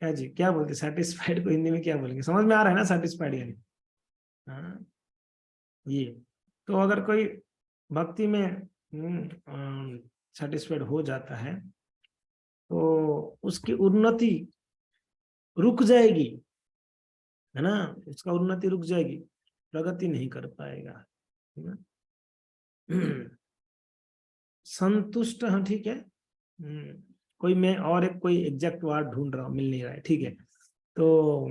क्या जी, क्या बोलते सेटिस्फाइड को हिंदी में क्या बोलेंगे, समझ में आ रहा है ना सेटिस्फाइड यानी? हाँ, ये तो अगर कोई भक्ति में सेटिस्फाइड हो जाता है तो उसकी उन्नति रुक जाएगी, है ना, उसका उन्नति रुक जाएगी, प्रगति नहीं कर पाएगा, है ना। संतुष्ट, हाँ ठीक है। कोई मैं और एक कोई एग्जैक्ट वर्ड ढूंढ रहा हूँ, मिल नहीं रहा है, ठीक है। तो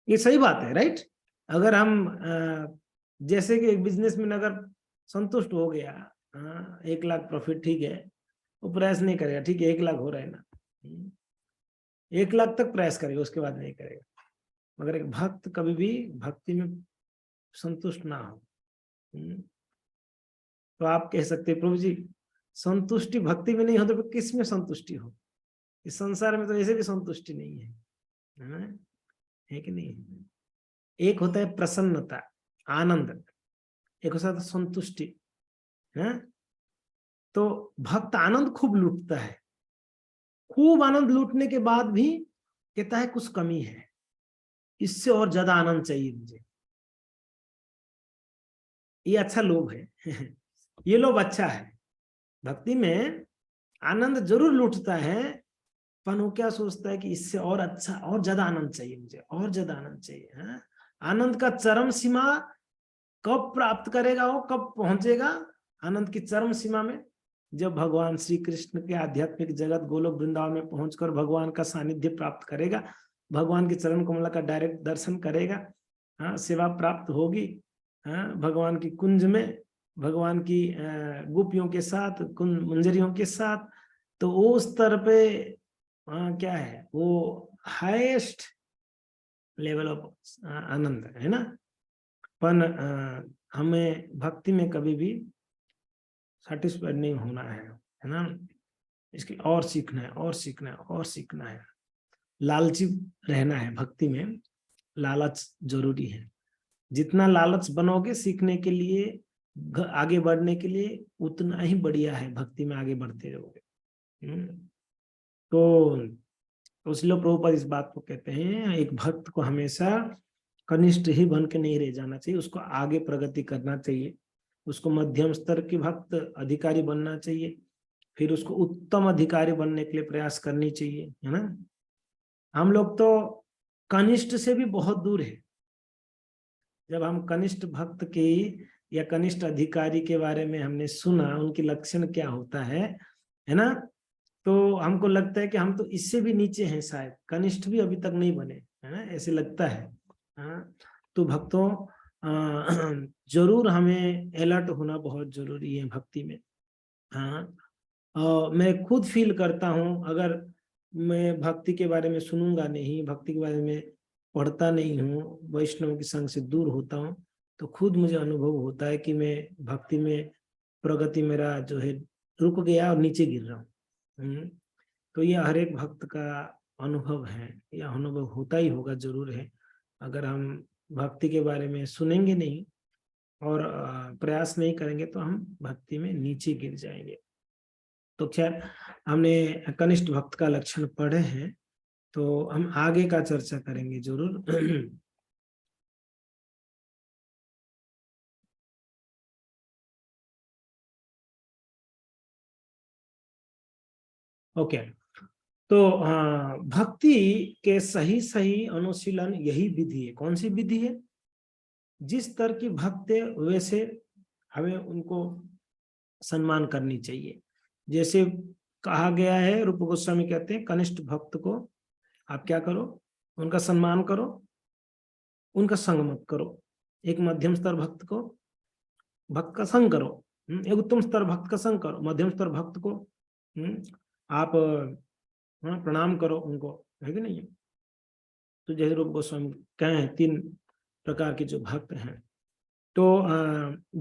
ये सही बात है, राइट। अगर हम जैसे कि एक बिजनेसमैन अगर संतुष्ट हो गया, 1 लाख प्रॉफिट, ठीक है, वो प्रयास नहीं करेगा, ठीक है, 1 लाख हो रहा है ना, 1 लाख तक प्रयास करेगा, उसके बाद नहीं करेगा। मगर एक भक्त कभी भी भक्ति में संतुष्ट ना हो। तो आप कह सकते हैं प्रभु जी संतुष्टि भक्ति में नहीं हो तो किस में संतुष्टि हो? इस संसार में तो ऐसे भी संतुष्टि नहीं है, है कि नहीं? एक होता है प्रसन्नता, आनंद, एक होता है संतुष्टि, है। तो भक्त आनंद खूब लूटता है, खूब आनंद लूटने के बाद भी कहता है कुछ कमी है, इससे और ज्यादा आनंद चाहिए मुझे। ये अच्छा लोभ है। ये लोभ अच्छा है। भक्ति में आनंद जरूर लूटता है, पर वो क्या सोचता है कि इससे और अच्छा, और ज्यादा आनंद चाहिए मुझे, और ज्यादा आनंद चाहिए, है? आनंद का चरम सीमा कब प्राप्त करेगा, वो कब पहुंचेगा आनंद की चरम सीमा में? जब भगवान श्री कृष्ण के आध्यात्मिक जगत गोलोक वृंदावन में पहुंचकर भगवान का सानिध्य प्राप्त करेगा, भगवान के चरण कमल का डायरेक्ट दर्शन करेगा, हाँ, सेवा प्राप्त होगी, हाँ, भगवान की कुंज में, भगवान की गोपियों के साथ, कुंज मंजरियों के साथ। तो वो स्तर पे क्या है, वो हाईएस्ट लेवल ऑफ आनंद है ना। पर हमें भक्ति में कभी भी सेटिस्फाइड नहीं होना है ना। इसकी और सीखना है, और सीखना है, और सीखना है। लालची रहना है भक्ति में, लालच जरूरी है। जितना लालच बनोगे सीखने के लिए, आगे बढ़ने के लिए, उतना ही बढ़िया है भक्ति में आगे बढ़ते रहोगे। तो इसलिए प्रभुपाद इस बात को कहते हैं, एक भक्त को हमेशा कनिष्ठ ही बन के नहीं रह जाना चाहिए, उसको आगे प्रगति करना चाहिए, उसको मध्यम स्तर के भक्त अधिकारी बनना चाहिए, फिर उसको उत्तम अधिकारी बनने के लिए प्रयास करनी चाहिए, है ना। हम लोग तो कनिष्ठ से भी बहुत दूर है। जब हम कनिष्ठ भक्त के या कनिष्ठ अधिकारी के बारे में हमने सुना, उनकी लक्षण क्या होता है ना, तो हमको लगता है कि हम तो इससे भी नीचे हैं, शायद कनिष्ठ भी अभी तक नहीं बने, है ना, ऐसे लगता है। हाँ, तो भक्तों जरूर हमें अलर्ट होना बहुत जरूरी है भक्ति में। हाँ, मैं खुद फील करता हूँ, अगर मैं भक्ति के बारे में सुनूंगा नहीं, भक्ति के बारे में पढ़ता नहीं हूँ, वैष्णव के संग से दूर होता हूँ, तो खुद मुझे अनुभव होता है कि मैं भक्ति में प्रगति मेरा जो है रुक गया और नीचे गिर रहा हूँ। तो यह हर एक भक्त का अनुभव है, यह अनुभव होता ही होगा, जरूर है। अगर हम भक्ति के बारे में सुनेंगे नहीं और प्रयास नहीं करेंगे तो हम भक्ति में नीचे गिर जाएंगे। तो खैर, हमने कनिष्ठ भक्त का लक्षण पढ़े हैं, तो हम आगे का चर्चा करेंगे जरूर। ओके। तो भक्ति के सही सही अनुशीलन यही विधि है। कौन सी विधि है? जिस तरह की भक्त है वैसे हमें उनको सम्मान करनी चाहिए। जैसे कहा गया है, रूप गोस्वामी कहते हैं कनिष्ठ भक्त को आप क्या करो, उनका सम्मान करो, उनका संग मत करो। एक मध्यम स्तर भक्त को, भक्त का संग करो, एक उत्तम स्तर भक्त का संग करो, मध्यम स्तर भक्त को आप प्रणाम करो उनको, है कि नहीं। तो जैसे रूप गोस्वामी कहे हैं 3 प्रकार के जो भक्त हैं। तो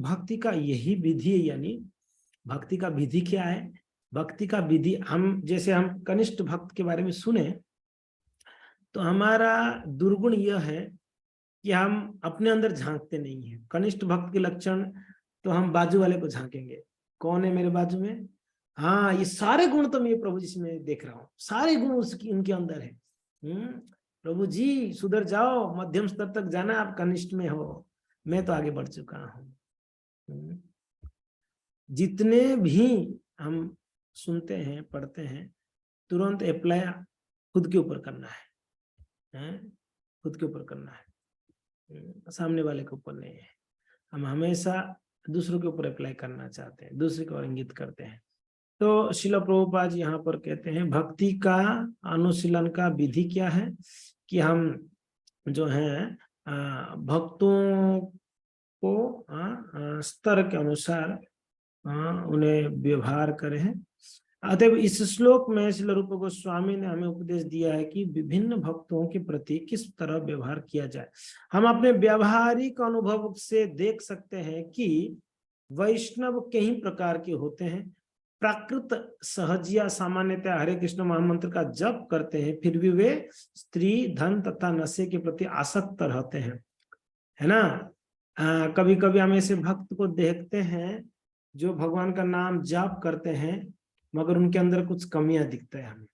भक्ति का यही विधि है, यानी भक्ति का विधि क्या है? भक्ति का विधि, हम जैसे हम कनिष्ठ भक्त के बारे में सुने, तो हमारा दुर्गुण यह है कि हम अपने अंदर झांकते नहीं हैं। कनिष्ठ भक्त के लक्षण, तो हम बाजू वाले को झांकेंगे, कौन है मेरे बाजू में, हाँ, ये सारे गुण तो मैं प्रभु जी से मैं देख रहा हूँ, सारे गुण उसकी उनके अंदर है। प्रभु जी सुधर जाओ, मध्यम स्तर तक जाना, आप कनिष्ठ में हो, मैं तो आगे बढ़ चुका हूँ। जितने भी हम सुनते हैं पढ़ते हैं, तुरंत अप्लाई खुद के ऊपर करना है, खुद के ऊपर करना है, सामने वाले के ऊपर नहीं है। हम हमेशा दूसरों के ऊपर अप्लाई करना चाहते हैं, दूसरे को इंगित करते हैं। तो श्रील प्रभुपाद जी यहाँ पर कहते हैं भक्ति का अनुशीलन का विधि क्या है कि हम जो है भक्तों को स्तर के अनुसार उन्हें व्यवहार करें। अतएव इस श्लोक में श्रील रूप गोस्वामी ने हमें उपदेश दिया है कि विभिन्न भक्तों के प्रति किस तरह व्यवहार किया जाए। हम अपने व्यावहारिक अनुभव से देख सकते हैं कि वैष्णव कई प्रकार के होते हैं। प्राकृत सहजिया सामान्यतः हरे कृष्ण महामंत्र का जप करते हैं, फिर भी वे स्त्री, धन तथा नशे के प्रति आसक्त रहते हैं, है ना। कभी कभी हम ऐसे भक्त को देखते हैं जो भगवान का नाम जाप करते हैं, मगर उनके अंदर कुछ कमियां दिखता है हमें।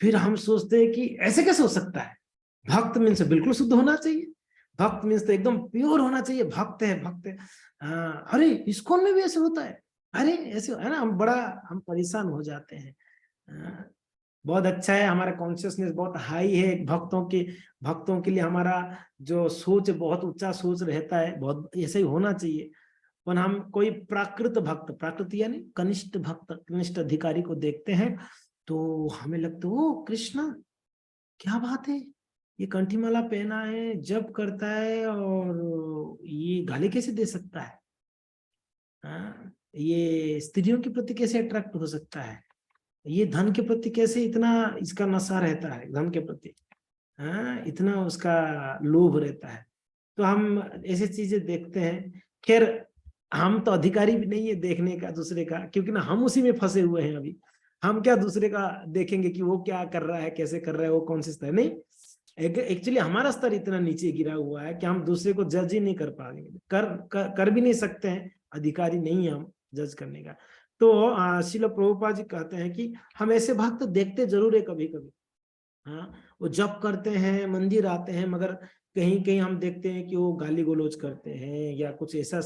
फिर हम सोचते हैं कि ऐसे कैसे हो सकता है, भक्त मीन्स बिल्कुल शुद्ध होना चाहिए, भक्त मीन्स तो एकदम प्योर होना चाहिए, भक्त है भक्त है। अरे इस्कॉन में भी ऐसे होता है, अरे ऐसे है ना, हम परेशान हो जाते हैं। बहुत अच्छा है, हमारा कॉन्शियसनेस बहुत हाई है, भक्तों के लिए हमारा जो सोच बहुत ऊंचा सोच रहता है, बहुत ऐसे ही होना चाहिए। पर हम कोई प्राकृत यानी कनिष्ठ भक्त, कनिष्ठ अधिकारी को देखते हैं तो हमें लगता है ओ कृष्णा क्या बात है, ये कंठी माला पहना है, जप करता है, और ये गाली कैसे दे सकता है, ये स्त्रियों के प्रति कैसे अट्रैक्ट हो सकता है, ये धन के प्रति कैसे इतना इसका नशा रहता है, धन के प्रति इतना उसका लोभ रहता है। तो हम ऐसी चीजें देखते हैं। खैर हम तो अधिकारी भी नहीं है देखने का दूसरे का, क्योंकि ना हम उसी में फंसे हुए हैं अभी। हम क्या दूसरे का देखेंगे कि वो क्या कर रहा है, कैसे कर रहा है, वो कौन से स्तर, नहीं। एक्चुअली हमारा स्तर इतना नीचे गिरा हुआ है कि हम दूसरे को जज ही नहीं कर पाएंगे, कर भी नहीं सकते हैं, अधिकारी नहीं है हम जज करने का। तो श्रील प्रभुपाद जी कहते हैं कि हम ऐसे भक्त देखते जरूर है कभी कभी, हाँ, वो जप करते हैं, मंदिर आते हैं, मगर कहीं कहीं हम देखते हैं कि वो गाली गलौज करते हैं या कुछ ऐसा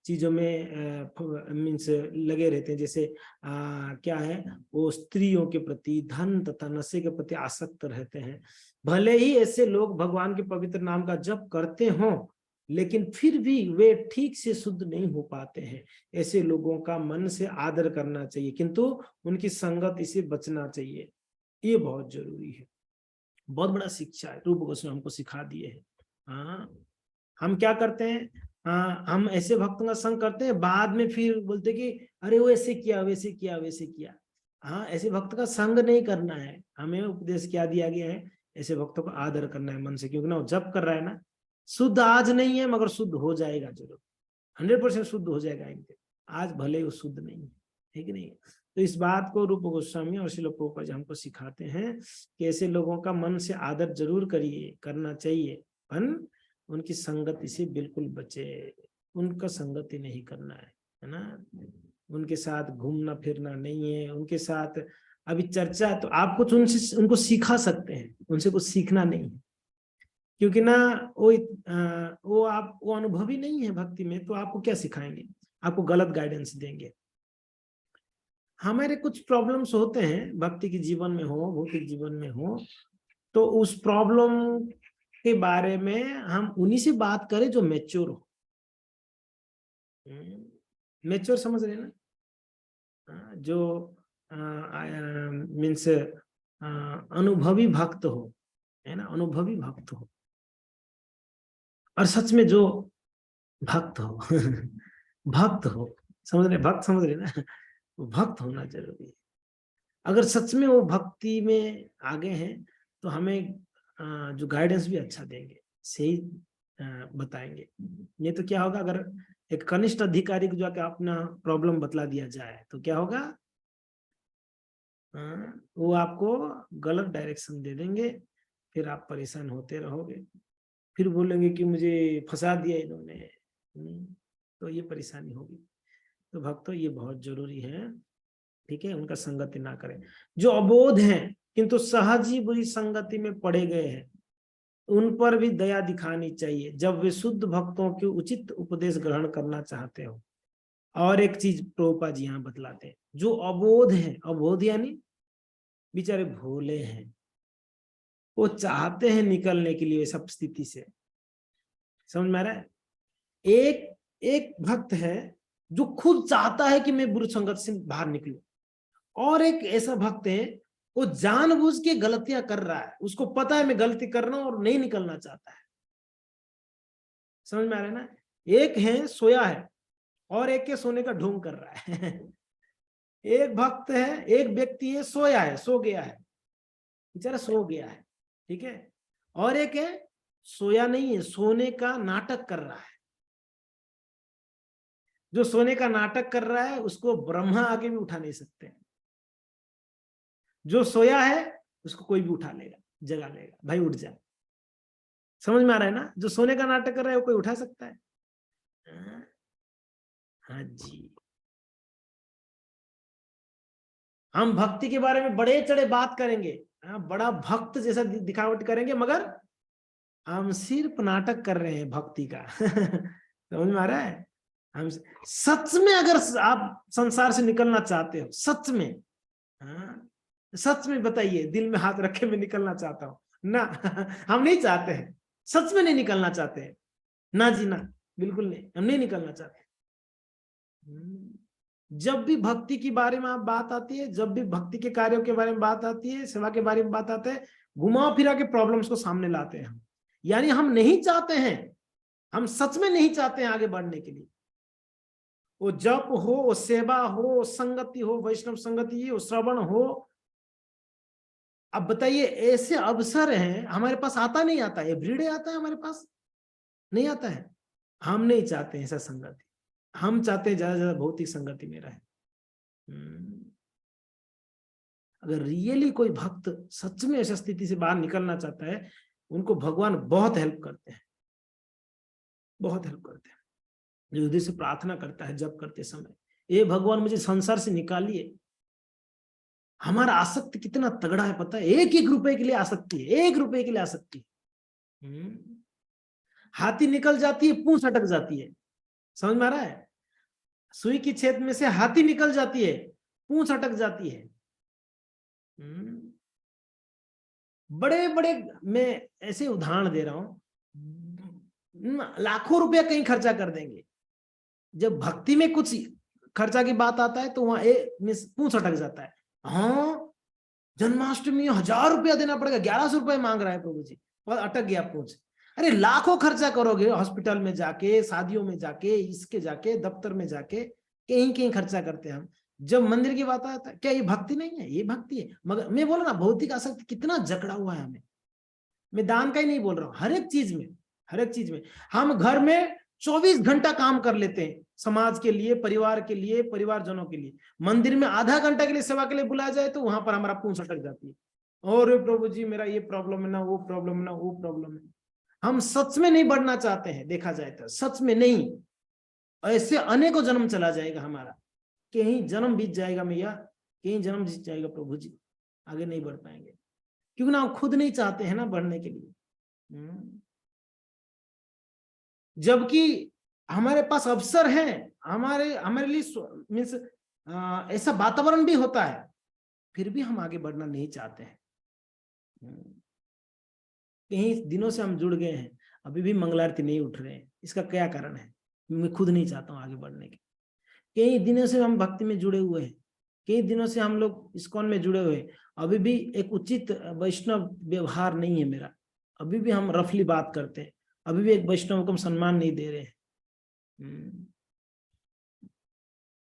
चीजों में मीन्स लगे रहते हैं, जैसे क्या है, वो स्त्रियों के प्रति, धन तथा नशे के प्रति आसक्त रहते हैं। भले ही ऐसे लोग भगवान के पवित्र नाम का जप करते हों, लेकिन फिर भी वे ठीक से शुद्ध नहीं हो पाते हैं। ऐसे लोगों का मन से आदर करना चाहिए, किंतु उनकी संगत से बचना चाहिए, ये बहुत जरूरी है। बहुत बड़ा शिक्षा है, रूप गोस्वामी हमको सिखा दिए हैं। हाँ, हम क्या करते हैं, हम ऐसे भक्तों का संग करते हैं, बाद में फिर बोलते कि अरे वो ऐसे किया, वैसे किया, वैसे किया। हाँ, ऐसे भक्त का संग नहीं करना है, हमें उपदेश क्या दिया गया है, ऐसे भक्तों का आदर करना है मन से, क्योंकि ना वो जब कर रहा है ना, शुद्ध आज नहीं है मगर शुद्ध हो जाएगा जरूर, 100% शुद्ध हो जाएगा इनके, आज भले ही वो शुद्ध नहीं है, ठीक नहीं। तो इस बात को रूप गोस्वामी और श्रील प्रभुपाद जी हमको सिखाते हैं कि ऐसे लोगों का मन से आदर जरूर करिए, करना चाहिए, पर उनकी संगति से बिल्कुल बचे, उनका संगति नहीं करना है ना, उनके साथ घूमना फिरना नहीं है, उनके साथ अभी चर्चा, तो आप कुछ उनसे उनको सिखा सकते हैं, उनसे कुछ सीखना नहीं है, क्योंकि ना वो अनुभवी नहीं है भक्ति में, तो आपको क्या सिखाएंगे, आपको गलत गाइडेंस देंगे। हमारे कुछ प्रॉब्लम्स होते हैं भक्ति के जीवन में हो, भौतिक जीवन में हो, तो उस प्रॉब्लम के बारे में हम उन्हीं से बात करें जो मैच्योर हो। मैच्योर समझ रहे हैं ना, जो मीन्स अनुभवी भक्त हो, है ना, अनुभवी भक्त हो, और सच में जो भक्त हो भक्त हो, समझ रहे, भक्त समझ रहे ना, वो भक्त होना जरूरी है। अगर सच में वो भक्ति में आगे हैं तो हमें जो गाइडेंस भी अच्छा देंगे, सही बताएंगे। ये तो क्या होगा, अगर एक कनिष्ठ अधिकारी को जाकर अपना प्रॉब्लम बतला दिया जाए तो क्या होगा, वो आपको गलत डायरेक्शन दे देंगे, फिर आप परेशान होते रहोगे, फिर बोलेंगे कि मुझे फंसा दिया इन्होंने, तो ये परेशानी होगी। तो भक्तों ये बहुत जरूरी है ठीक है, उनका संगति ना करें। जो अबोध हैं किंतु सहज ही बुरी संगति में पड़े गए हैं, उन पर भी दया दिखानी चाहिए जब वे शुद्ध भक्तों के उचित उपदेश ग्रहण करना चाहते हो। और एक चीज प्रभुपाद जी यहाँ बतलाते हैं, जो अबोध है, अबोध यानी बेचारे भोले हैं, वो चाहते हैं निकलने के लिए सब स्थिति से, समझ में आ रहा है। एक एक भक्त है जो खुद चाहता है कि मैं बुरी संगत से बाहर निकलूं, और एक ऐसा भक्त है वो जानबूझ के गलतियां कर रहा है, उसको पता है मैं गलती कर रहा हूं और नहीं निकलना चाहता है, समझ में आ रहा है ना। एक है सोया है और एक के सोने का ढोंग कर रहा है एक भक्त है, एक व्यक्ति है सोया है, सो गया है, बेचारा सो गया है, ठीक है, और एक है सोया नहीं है, सोने का नाटक कर रहा है। जो सोने का नाटक कर रहा है उसको ब्रह्मा आगे भी उठा नहीं सकते, जो सोया है उसको कोई भी उठा लेगा, जगा लेगा, भाई उठ जा, समझ में आ रहा है ना। जो सोने का नाटक कर रहा है वो कोई उठा सकता है? हाँ जी, हम भक्ति के बारे में बड़े चढ़े बात करेंगे, बड़ा भक्त जैसा दिखावट करेंगे, मगर हम सिर्फ नाटक कर रहे हैं भक्ति का समझ में आ रहा है। हम सच में, अगर आप संसार से निकलना चाहते हो सच में, सच में बताइए, दिल में हाथ रखे मैं निकलना चाहता हूं ना हम नहीं चाहते हैं, सच में नहीं निकलना चाहते हैं ना जी, ना बिल्कुल नहीं, हम नहीं निकलना चाहते। जब भी भक्ति के बारे में आप बात आती है, जब भी भक्ति के कार्यों के बारे में बात आती है, सेवा के बारे में बात आते हैं, घुमा फिरा के प्रॉब्लम्स को सामने लाते हैं हम, यानी हम नहीं चाहते हैं, हम सच में नहीं चाहते हैं आगे बढ़ने के लिए। वो जप हो, वो सेवा हो, वो संगति हो, वैष्णव संगति हो, श्रवण हो, अब बताइए ऐसे अवसर हैं हमारे पास, आता नहीं आता, एवरीडे आता है हमारे पास, नहीं आता है। हम नहीं चाहते हैं ऐसा संगति, हम चाहते हैं ज्यादा से ज्यादा भौतिक संगति में रहे। अगर रियली कोई भक्त सच में ऐसा स्थिति से बाहर निकलना चाहता है, उनको भगवान बहुत हेल्प करते हैं, बहुत हेल्प करते हैं। जो हृदय से प्रार्थना करता है जब करते समय, ये भगवान मुझे संसार से निकालिए। हमारा आसक्ति कितना तगड़ा है पता है, एक एक रुपए के लिए आसक्ति है, एक रुपए के लिए आसक्ति। हाथी निकल जाती है, पूंछ अटक जाती है, समझ में आ रहा है। सुई की छेद में से हाथी निकल जाती है, पूंछ अटक जाती है। बड़े बड़े, मैं ऐसे उदाहरण दे रहा हूं, लाखों रुपया कहीं खर्चा कर देंगे, जब भक्ति में कुछ खर्चा की बात आता है तो वहां पूंछ अटक जाता है। हाँ, जन्माष्टमी 1000 रुपया देना पड़ेगा, 1100 रुपये मांग रहा है प्रभु जी, और अटक गया पूंछ। अरे लाखों खर्चा करोगे, हॉस्पिटल में जाके, शादियों में जाके, इसके जाके, दफ्तर में जाके, कहीं कहीं खर्चा करते हैं हम। जब मंदिर की बात आता है, क्या ये भक्ति नहीं है? ये भक्ति है। मगर मैं बोल रहा ना, भौतिक आसक्ति कितना जकड़ा हुआ है हमें। मैं दान का ही नहीं बोल रहा हूँ, हर एक चीज में, हर एक चीज में। हम घर में 24 घंटा काम कर लेते हैं, समाज के लिए, परिवार के लिए, परिवारजनों के लिए। मंदिर में आधा घंटा के लिए सेवा के लिए बुलाया जाए तो वहां पर हमारा पूंछ अटक जाती है, और प्रभु जी मेरा ये प्रॉब्लम है ना, वो प्रॉब्लम है ना, वो प्रॉब्लम है। हम सच में नहीं बढ़ना चाहते हैं, देखा जाए तो सच में नहीं। ऐसे अनेकों जन्म चला जाएगा हमारा, कहीं जन्म बीत जाएगा मैया, कहीं जन्म बीत जाएगा प्रभु जी, आगे नहीं बढ़ पाएंगे, क्योंकि ना हम खुद नहीं चाहते हैं ना बढ़ने के लिए। जबकि हमारे पास अवसर है, हमारे लिए मीन्स ऐसा वातावरण भी होता है, फिर भी हम आगे बढ़ना नहीं चाहते हैं। कहीं दिनों से हम जुड़ गए हैं, अभी भी मंगलारती नहीं उठ रहे हैं, इसका क्या कारण है? मैं खुद नहीं चाहता हूँ आगे बढ़ने के। कई दिनों से हम भक्ति में जुड़े हुए हैं, कई दिनों से हम लोग इस्कॉन में जुड़े हुए हैं, अभी भी एक उचित वैष्णव व्यवहार नहीं है मेरा, अभी भी हम रफली बात करते हैं, अभी भी एक वैष्णव को हम सम्मान नहीं दे रहे हैं।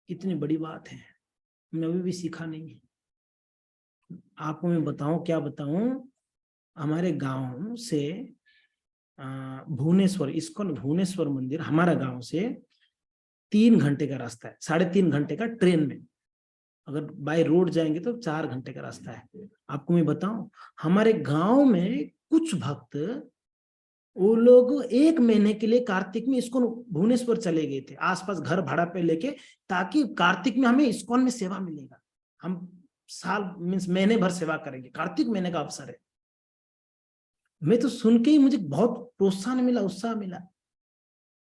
कितनी बड़ी बात है, हमने अभी भी सीखा नहीं है। आपको मैं बताऊं, क्या बताऊं, हमारे गांव से भुवनेश्वर, इस्कॉन भुवनेश्वर मंदिर हमारा गांव से 3 घंटे का रास्ता है, 3.5 घंटे का ट्रेन में। अगर बाय रोड जाएंगे तो 4 घंटे का रास्ता है। आपको मैं बताऊं, हमारे गांव में कुछ भक्त, वो लोग 1 महीने के लिए कार्तिक में इस्कॉन भुवनेश्वर चले गए थे, आसपास घर भाड़ा पे लेके, ताकि कार्तिक में हमें इस्कॉन में सेवा मिलेगा। हम साल मीन्स महीने भर सेवा करेंगे, कार्तिक महीने का अवसर है। मैं तो सुन के ही मुझे बहुत प्रोत्साहन मिला, उत्साह मिला,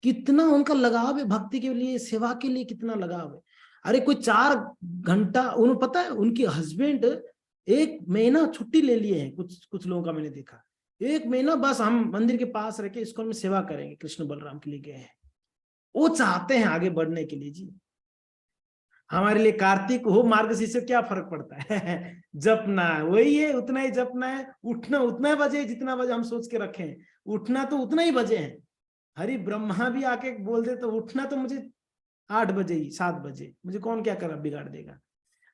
कितना उनका लगाव है भक्ति के लिए, सेवा के लिए कितना लगाव है। अरे कोई 4 घंटा, उन्हें पता है उनके हस्बैंड 1 महीना छुट्टी ले लिए हैं, कुछ लोगों का मैंने देखा, 1 महीना बस हम मंदिर के पास रह के इस्कॉन में सेवा करेंगे, कृष्ण बलराम के लिए गए हैं। वो चाहते हैं आगे बढ़ने के लिए जी। हमारे लिए कार्तिक हो मार्गशीर्ष से क्या फर्क पड़ता है जपना वही है, उतना ही जपना है, उठना उतना ही बजे जितना बजे हम सोच के रखे हैं, उठना तो उतना ही बजे है। हरि ब्रह्मा भी आके बोल दे तो उठना तो मुझे 8 बजे ही, 7 बजे, मुझे कौन क्या कर बिगाड़ देगा।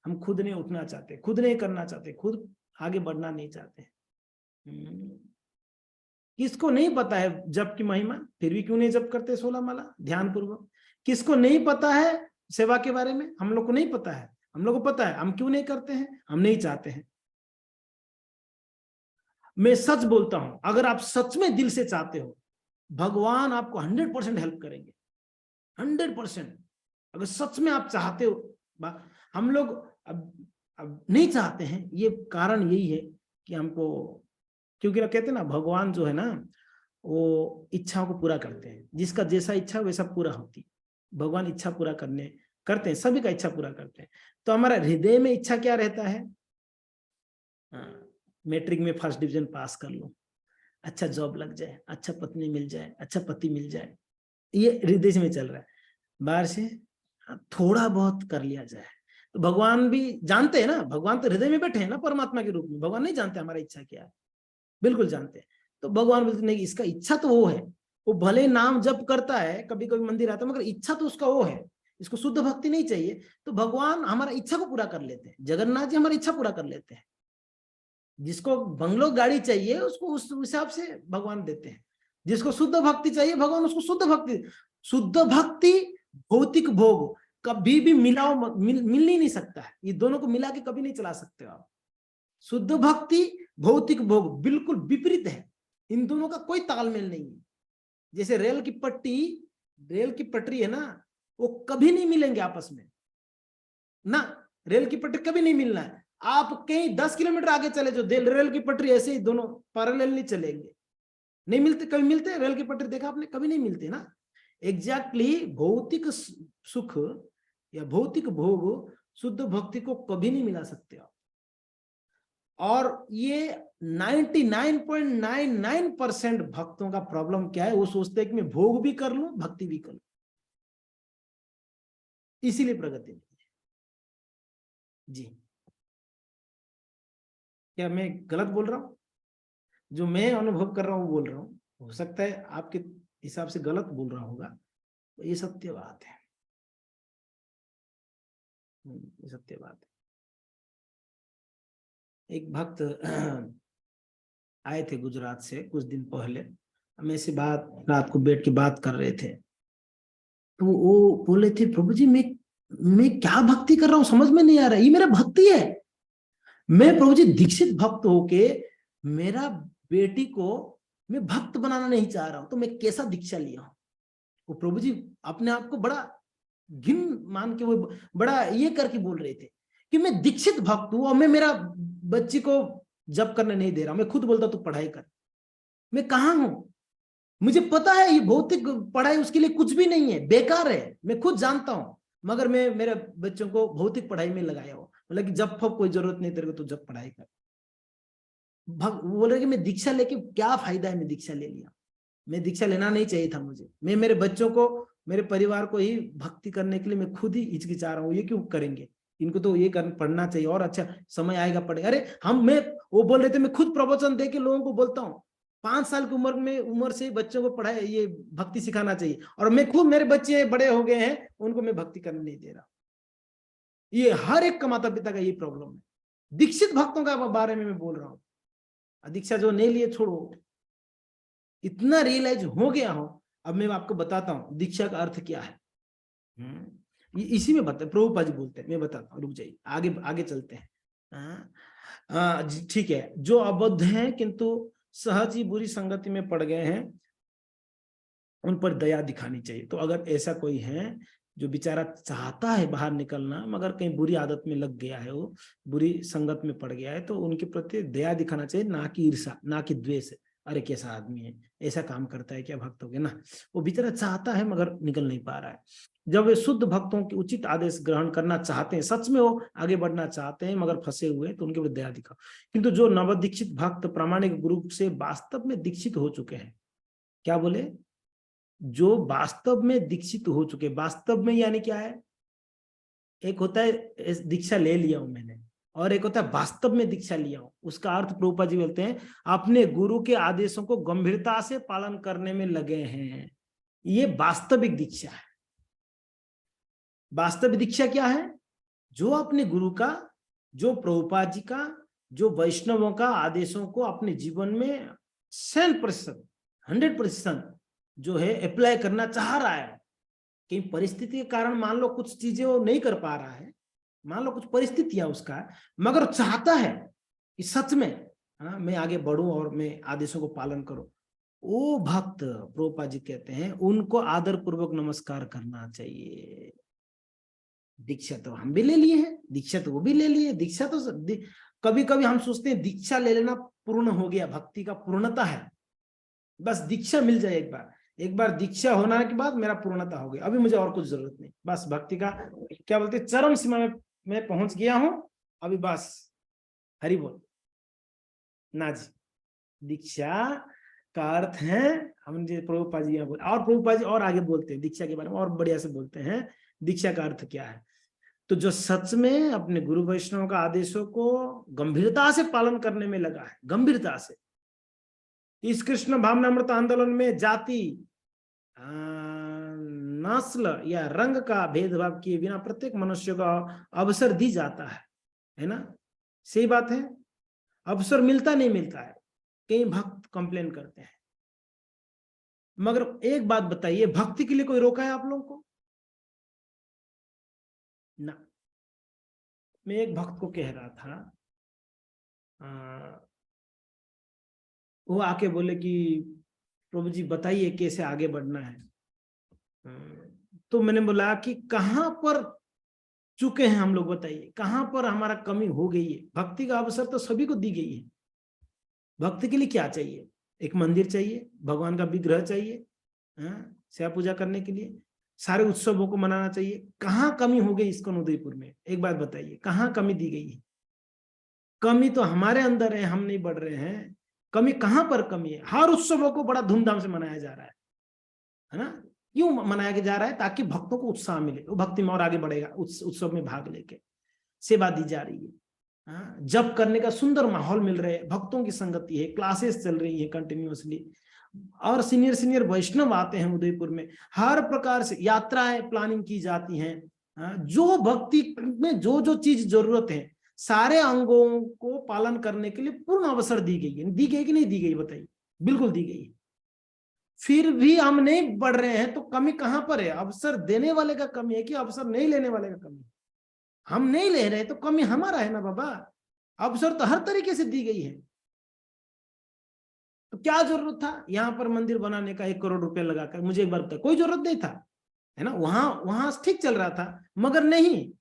हम खुद नहीं उठना चाहते, खुद नहीं करना चाहते, खुद आगे बढ़ना नहीं चाहते। किसको नहीं पता है जप की महिमा, फिर भी क्यों नहीं जप करते 16 माला ध्यान पूर्वक। किसको नहीं पता है सेवा के बारे में, हम लोग को नहीं पता है, हम लोग को पता है, हम क्यों नहीं करते हैं, हम नहीं चाहते हैं। मैं सच बोलता हूं, अगर आप सच में दिल से चाहते हो, भगवान आपको 100% हेल्प करेंगे, 100%। अगर सच में आप चाहते हो, हम लोग अब नहीं चाहते हैं, ये कारण यही है कि हमको, क्योंकि कहते हैं ना भगवान जो है ना वो इच्छाओं को पूरा करते हैं, जिसका जैसा इच्छा वैसा पूरा होती, भगवान इच्छा पूरा करते हैं, सभी का इच्छा पूरा करते हैं। तो हमारा हृदय में इच्छा क्या रहता है, मैट्रिक में 1st डिवीजन पास कर लो, अच्छा जॉब लग जाए, अच्छा पत्नी मिल जाए, अच्छा पति मिल जाए, ये हृदय में चल रहा है। बाहर से थोड़ा बहुत कर लिया जाए, तो भगवान भी जानते हैं ना, भगवान तो हृदय में बैठे हैं ना परमात्मा के रूप में, भगवान नहीं जानते हमारा इच्छा क्या है, बिल्कुल जानते हैं। तो भगवान बोलते नहीं, इसका इच्छा तो वो है, वो भले नाम जप करता है, कभी कभी मंदिर आता है, मगर इच्छा तो उसका वो है, इसको शुद्ध भक्ति नहीं चाहिए, तो भगवान हमारा इच्छा को पूरा कर लेते हैं। जगन्नाथ जी हमारी इच्छा पूरा कर लेते हैं, जिसको बंगलो गाड़ी चाहिए उसको उस हिसाब से भगवान देते हैं, जिसको शुद्ध भक्ति चाहिए भगवान उसको शुद्ध भक्ति। शुद्ध भक्ति भौतिक भोग कभी भी मिल ही नहीं सकता है, ये दोनों को मिला के कभी नहीं चला सकते आप। शुद्ध भक्ति भौतिक भोग बिल्कुल विपरीत है, इन दोनों का कोई तालमेल नहीं है। जैसे रेल की पटरी है ना, वो कभी नहीं मिलेंगे आपस में ना, रेल की पटरी कभी नहीं मिलना है। आप कहीं 10 किलोमीटर आगे चले जो रेल की पटरी ऐसे ही दोनों पैरेलल नहीं चलेंगे, नहीं मिलते, कभी मिलते रेल की पटरी देखा आपने, कभी नहीं मिलते ना। एग्जैक्टली भौतिक सुख या भौतिक भोग शुद्ध भक्ति को कभी नहीं मिला सकते आप। और ये 99.99% भक्तों का प्रॉब्लम क्या है, वो सोचते हैं कि मैं भोग भी कर लूं भक्ति भी कर लूं, इसीलिए प्रगति नहीं है जी। क्या मैं गलत बोल रहा हूं? जो मैं अनुभव कर रहा हूं बोल रहा हूं, हो सकता है आपके हिसाब से गलत बोल रहा होगा, तो ये सत्य बात है, ये सत्य बात है। एक भक्त आए थे गुजरात से कुछ दिन पहले, हम ऐसे बात रात को बैठ के बात कर रहे थे, तो वो बोले थे प्रभु जी मैं क्या भक्ति कर रहा हूँ समझ में नहीं आ रहा, ये मेरा भक्ति है। मैं प्रभु जी दीक्षित भक्त होके मेरा बेटी को मैं भक्त बनाना नहीं चाह रहा हूं, तो मैं कैसा दीक्षा लिया हूं। वो प्रभु जी अपने आप को बड़ा घिन मान के वो बड़ा ये करके बोल रहे थे कि मैं दीक्षित भक्त हूं और मैं मेरा बच्ची को जप करने नहीं दे रहा, मैं खुद बोलता तू पढ़ाई कर। मैं कहाँ हूं, मुझे पता है ये भौतिक पढ़ाई उसके लिए कुछ भी नहीं है, बेकार है, मैं खुद जानता हूं, मगर मैं मेरे बच्चों को भौतिक पढ़ाई में लगाया हो, मतलब कि जब फब कोई जरूरत नहीं तेरे को, तो जब पढ़ाई कर। बोल रहे कि मैं दीक्षा लेके क्या फायदा है, मैं दीक्षा ले लिया, मैं दीक्षा लेना नहीं चाहिए था मुझे, मैं मेरे बच्चों को मेरे परिवार को ही भक्ति करने के लिए मैं खुद ही हिचकिचा रहा हूँ, ये क्यों करेंगे, इनको तो ये पढ़ना चाहिए और अच्छा समय आएगा पढ़े। अरे वो बोल रहे थे मैं खुद प्रवचन दे के लोगों को बोलता हूँ 5 साल की उम्र से बच्चों को पढ़ाए ये भक्ति सिखाना चाहिए, और मैं खुद मेरे बच्चे बड़े हो गए हैं उनको मैं भक्ति करने नहीं दे रहा। ये हर एक का माता पिता का ये प्रॉब्लम है, दीक्षित भक्तों का बारे में मैं बोल रहा हूँ। दीक्षा जो नहीं लिए छोड़ो, इतना रियलाइज हो गया हो। अब मैं आपको बताता हूँ दीक्षा का अर्थ क्या है। इसी में बता प्रभुपाद जी बोलते हैं, मैं बताता हूँ, रुक जाइए आगे आगे चलते हैं। ठीक है, जो अबद्ध हैं किंतु सहज ही बुरी संगति में पड़ गए हैं, उन पर दया दिखानी चाहिए। तो अगर ऐसा कोई है जो बेचारा चाहता है बाहर निकलना मगर कहीं बुरी आदत में लग गया है, वो बुरी संगत में पड़ गया है, तो उनके प्रति दया दिखाना चाहिए, ना कि ईर्ष्या, ना कि द्वेष। अरे कैसा आदमी है, ऐसा काम करता है क्या भक्त हो गया ना। वो बेचारा चाहता है मगर निकल नहीं पा रहा है। जब वे शुद्ध भक्तों के उचित आदेश ग्रहण करना चाहते हैं, सच में वो आगे बढ़ना चाहते हैं मगर फंसे हुए हैं, तो उनके ऊपर दया दिखाओ। किंतु जो नवदीक्षित भक्त प्रामाणिक गुरु से वास्तव में दीक्षित हो चुके हैं, क्या बोले, जो वास्तव में दीक्षित हो चुके, वास्तव में यानी क्या है, एक होता है दीक्षा ले लिया हूं मैंने, और एक होता है वास्तव में दीक्षा लिया हूं। उसका अर्थ प्रभुपाद जी बोलते हैं, अपने गुरु के आदेशों को गंभीरता से पालन करने में लगे हैं, ये वास्तविक दीक्षा है। वास्तविक दीक्षा क्या है, जो अपने गुरु का, जो प्रभुपाद जी का, जो वैष्णवों का आदेशों को अपने जीवन में 100%, 100% जो है अप्लाई करना चाह रहा है। कहीं परिस्थिति के कारण मान लो कुछ चीजें वो नहीं कर पा रहा है, मान लो कुछ परिस्थितियां उसका, मगर चाहता है कि सच में मैं आगे बढ़ूं और मैं आदेशों को पालन करूं, वो भक्त प्रभुपाद जी कहते हैं उनको आदर पूर्वक नमस्कार करना चाहिए। दीक्षा तो हम भी ले लिए हैं, दीक्षा तो वो भी ले लिए, दीक्षा तो कभी कभी हम सोचते हैं दीक्षा ले लेना पूर्ण हो गया, भक्ति का पूर्णता है, बस दीक्षा मिल जाए एक बार दीक्षा होने के बाद मेरा पूर्णता हो गई, अभी मुझे और कुछ जरूरत नहीं, बस भक्ति का क्या बोलते चरम सीमा में मैं पहुंच गया हूं, अभी बस हरि बोल ना जी। दीक्षा का अर्थ है, हम प्रभुपाद जी बोले, और प्रभुपाद जी और आगे बोलते हैं दीक्षा के बारे में और बढ़िया से बोलते हैं दीक्षा का अर्थ क्या है। तो जो सच में अपने गुरु वैष्णव का आदेशों को गंभीरता से पालन करने में लगा है, गंभीरता से, इस कृष्ण भावनामृत आंदोलन में जाति, नस्ल या रंग का भेदभाव किए बिना प्रत्येक मनुष्य को अवसर दी जाता है ना, सही बात है, अवसर मिलता नहीं मिलता है, कई भक्त कंप्लेन करते हैं। मगर एक बात बताइए, भक्ति के लिए कोई रोका है आप लोगों को ना। मैं एक भक्त को कह रहा था, वो आके बोले कि प्रभु जी बताइए कैसे आगे बढ़ना है। तो मैंने बोला कि कहां पर चुके हैं हम लोग, बताइए कहां पर हमारा कमी हो गई है। भक्ति का अवसर तो सभी को दी गई है, भक्ति के लिए क्या चाहिए, एक मंदिर चाहिए, भगवान का विग्रह चाहिए, सेवा पूजा करने के लिए, सारे उत्सवों को मनाना चाहिए। कहाँ कमी हो गई इस्कॉन उदयपुर में, एक बात बताइए कहाँ कमी दी गई है। कमी तो हमारे अंदर है, हम नहीं बढ़ रहे हैं, कमी कहाँ पर कमी है। हर उत्सवों को बड़ा धूमधाम से मनाया जा रहा है ना, क्यों मनाया जा रहा है, ताकि भक्तों को उत्साह मिले, वो भक्ति में और आगे बढ़ेगा, उत्सव में भाग लेके सेवा दी जा रही है, जप करने का सुंदर माहौल मिल रहा है, भक्तों की संगति है, क्लासेस चल रही है कंटिन्यूअसली, और सीनियर वैष्णव आते हैं उदयपुर में, हर प्रकार से यात्राएं प्लानिंग की जाती हैं। जो भक्ति में जो जो चीज जरूरत है, सारे अंगों को पालन करने के लिए पूर्ण अवसर दी गई है। दी गई कि नहीं दी गई बताइए, बिल्कुल दी गई। फिर भी हम नहीं बढ़ रहे हैं, तो कमी कहां पर है, अवसर देने वाले का कमी है कि अवसर नहीं लेने वाले का कमी? हम नहीं ले रहे तो कमी हमारा है ना बाबा, अवसर तो हर तरीके से दी गई है। तो क्या जरूरत था यहाँ पर मंदिर बनाने का 1 करोड़ रुपए लगाकर, मुझे एक बार बताया, कोई जरूरत नहीं था, है ना, वहां ठीक चल रहा था, मगर नहीं,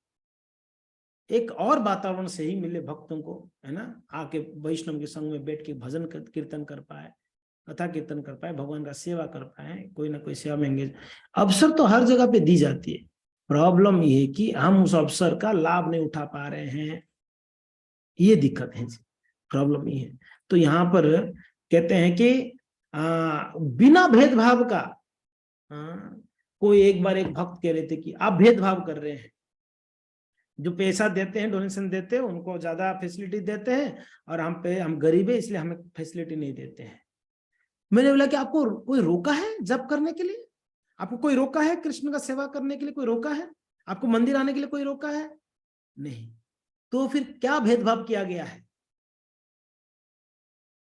एक और वातावरण से ही मिले भक्तों को, है ना, आके वैष्णव के संग में बैठ के भजन कीर्तन कर पाए, कथा कीर्तन कर पाए, भगवान का सेवा कर पाए, कोई ना कोई सेवा में एंगेज। अवसर तो हर जगह पे दी जाती है, प्रॉब्लम ये है कि हम उस अवसर का लाभ नहीं उठा पा रहे हैं, ये दिक्कत है जी, प्रॉब्लम ये है। तो यहाँ पर कहते हैं कि बिना भेदभाव का, कोई एक बार एक भक्त कह रहे थे कि आप भेदभाव कर रहे हैं, जो पैसा देते हैं, डोनेशन देते हैं, उनको ज्यादा फैसिलिटी देते हैं, और हम गरीब है इसलिए हमें फैसिलिटी नहीं देते हैं। मैंने बोला कि आपको कोई रोका है जप करने के लिए, आपको कोई रोका है कृष्ण का सेवा करने के लिए, कोई रोका है आपको मंदिर आने के लिए, कोई रोका है नहीं, तो फिर क्या भेदभाव किया गया है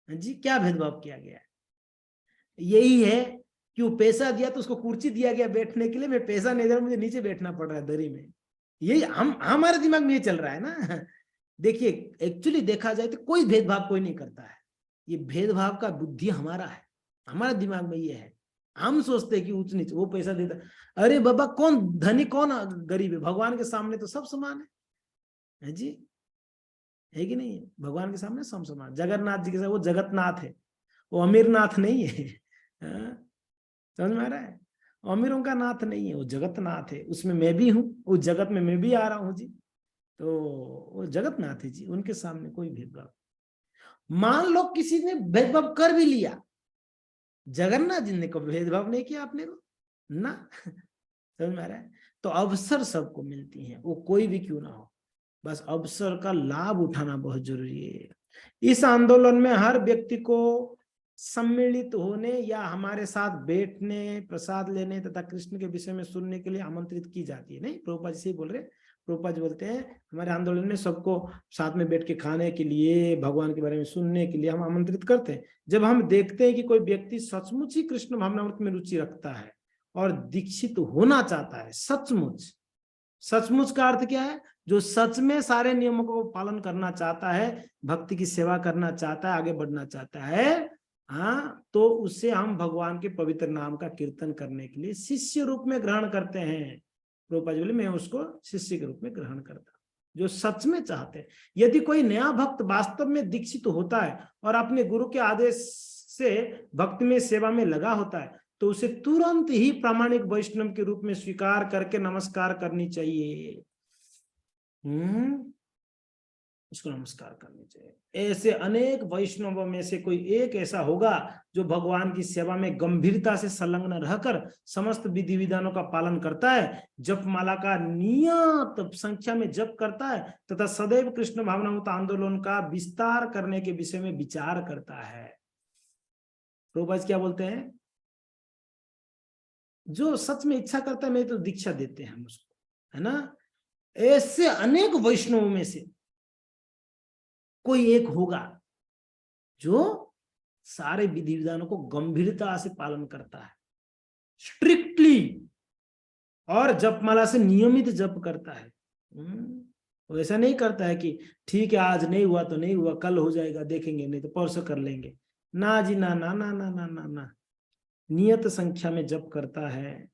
जी, क्या भेदभाव किया गया है? यही है कि वो पैसा दिया तो उसको कुर्सी दिया गया बैठने के लिए, मैं पैसा नहीं दे रहा, मुझे नीचे बैठना पड़ रहा है दरी में, यही हमारे दिमाग में ये चल रहा है ना। देखिए एक्चुअली देखा जाए तो कोई भेदभाव कोई नहीं करता है, ये भेदभाव का बुद्धि हमारा है, हमारे दिमाग में ये है, हम सोचते हैं कि ऊंच नीच, वो पैसा देता, अरे बाबा कौन धनी कौन गरीब है, भगवान के सामने तो सब समान है जी, है कि नहीं? भगवान के सामने सब समान। जगन्नाथ जी के साथ वो जगतनाथ है, वो अमीर नाथ नहीं है। समझ में आ रहा है? अमीरों का नाथ नहीं है, वो जगतनाथ है। उसमें मैं भी हूँ, उस जगत में मैं भी आ रहा हूँ जी। तो वो जगतनाथ है जी, उनके सामने कोई भेदभाव। मान लो किसी ने भेदभाव कर भी लिया, जगन्नाथ जी ने कभी भेदभाव नहीं किया आपने को ना। समझ में आ रहा है? तो अवसर सबको मिलती हैं, वो कोई भी क्यों ना हो, बस अवसर का लाभ उठाना बहुत जरूरी है। इस आंदोलन में हर व्यक्ति को सम्मिलित होने या हमारे साथ बैठने, प्रसाद लेने तथा कृष्ण के विषय में सुनने के लिए आमंत्रित की जाती है। नहीं, प्रभुपाद जी से बोल रहे, प्रभुपाद जी बोलते हैं हमारे आंदोलन में सबको साथ में बैठ के खाने के लिए, भगवान के बारे में सुनने के लिए हम आमंत्रित करते हैं। जब हम देखते हैं कि कोई व्यक्ति सचमुच ही कृष्ण भावनामृत में रुचि रखता है और दीक्षित होना चाहता है, सचमुच, सचमुच का अर्थ क्या है? जो सच में सारे नियमों को पालन करना चाहता है, भक्ति की सेवा करना चाहता है, आगे बढ़ना चाहता है, हाँ, तो उसे हम भगवान के पवित्र नाम का कीर्तन करने के लिए शिष्य रूप में ग्रहण करते हैं। प्रभुपाद जी बोले मैं उसको शिष्य के रूप में ग्रहण करता, जो सच में चाहते हैं। यदि कोई नया भक्त वास्तव में दीक्षित होता है और अपने गुरु के आदेश से भक्ति में सेवा में लगा होता है, तो उसे तुरंत ही प्रामाणिक वैष्णव के रूप में स्वीकार करके नमस्कार करनी चाहिए। इसको नमस्कार करनी चाहिए। ऐसे अनेक वैष्णवों में से कोई एक ऐसा होगा जो भगवान की सेवा में गंभीरता से संलग्न रहकर समस्त विधि विधानों का पालन करता है, जप माला का नियत संख्या में जप करता है तथा सदैव कृष्ण भावनामृत आंदोलन का विस्तार करने के विषय में विचार करता है। प्रभुपाद क्या बोलते हैं? जो सच में इच्छा करता है, मैं तो दीक्षा देते हैं हम उसको, है ना। ऐसे अनेक वैष्णवों में से कोई एक होगा जो सारे विधि विधानों को गंभीरता से पालन करता है, स्ट्रिक्टली, और जपमाला से नियमित जप करता है। वो ऐसा नहीं करता है कि ठीक है आज नहीं हुआ तो नहीं हुआ, कल हो जाएगा देखेंगे, नहीं तो परसों कर लेंगे। ना जी ना ना ना ना ना ना ना, नियत संख्या में जप करता है।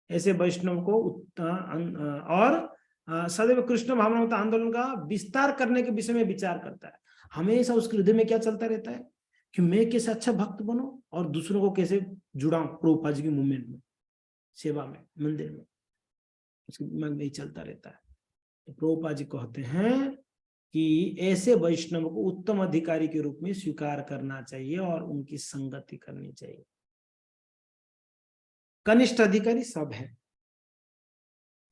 ऐसे वैष्णव को और सदैव कृष्ण भावनामृत आंदोलन का विस्तार करने के विषय में विचार करता है। हमेशा उसके हृदय में क्या चलता रहता है कि मैं कैसे अच्छा भक्त बनूं और दूसरों को कैसे जुड़ाऊं प्रभुपाद जी के मूवमेंट में, सेवा में, मंदिर में, उसके मन में ही चलता रहता है। तो प्रभुपाद जी कहते हैं कि ऐसे वैष्णव को उत्तम अधिकारी के रूप में स्वीकार करना चाहिए और उनकी संगति करनी चाहिए। कनिष्ठ अधिकारी सब है,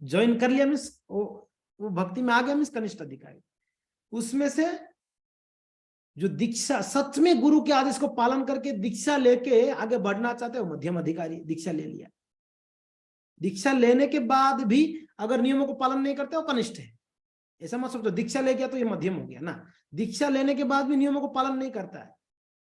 ज्वाइन कर लिया मीन्स वो भक्ति में आ गया मीन्स कनिष्ठ अधिकारी। उसमें से जो दीक्षा सच में गुरु के आदेश को पालन करके दीक्षा लेके आगे बढ़ना चाहते हैं, वो मध्यम अधिकारी, दीक्षा ले लिया। दीक्षा लेने के बाद भी अगर नियमों को पालन नहीं करते वो कनिष्ठ है। ऐसा मत समझो दीक्षा ले गया तो ये मध्यम हो गया ना, दीक्षा लेने के बाद भी नियमों को पालन नहीं करता है,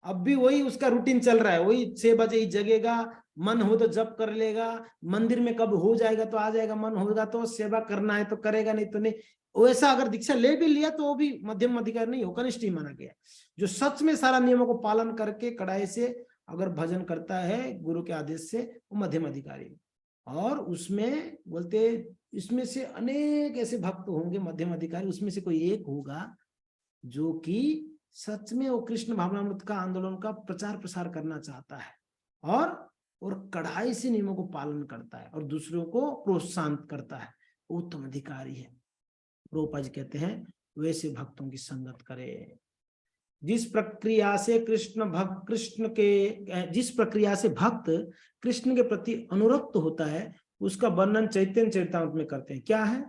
अब भी वही उसका रूटीन चल रहा है, वही 6 बजे ही जगेगा, मन हो तो जप कर लेगा, मंदिर में कब हो जाएगा तो आ जाएगा, मन होगा तो सेवा करना है तो करेगा, नहीं तो नहीं। वैसा अगर दीक्षा ले भी लिया तो वो भी मध्यम अधिकार नहीं हो, कनिष्ठ ही माना गया। जो सच में सारा नियमों को पालन करके कड़ाई से अगर भजन करता है गुरु के आदेश से, वो मध्यम अधिकारी। और उसमें बोलते इसमें से अनेक ऐसे भक्त होंगे मध्यम अधिकारी, उसमें से कोई एक होगा जो कि सच में वो कृष्ण भावनामृत का आंदोलन का प्रचार प्रसार करना चाहता है और कड़ाई से नियमों को पालन करता है और दूसरों को प्रोत्साहन करता है, उत्तम अधिकारी है। प्रभुपाद जी कहते हैं वैसे भक्तों की संगत करे। जिस प्रक्रिया से भक्त कृष्ण के प्रति अनुरक्त होता है उसका वर्णन चैतन्य चरितामृत में करते हैं। क्या है?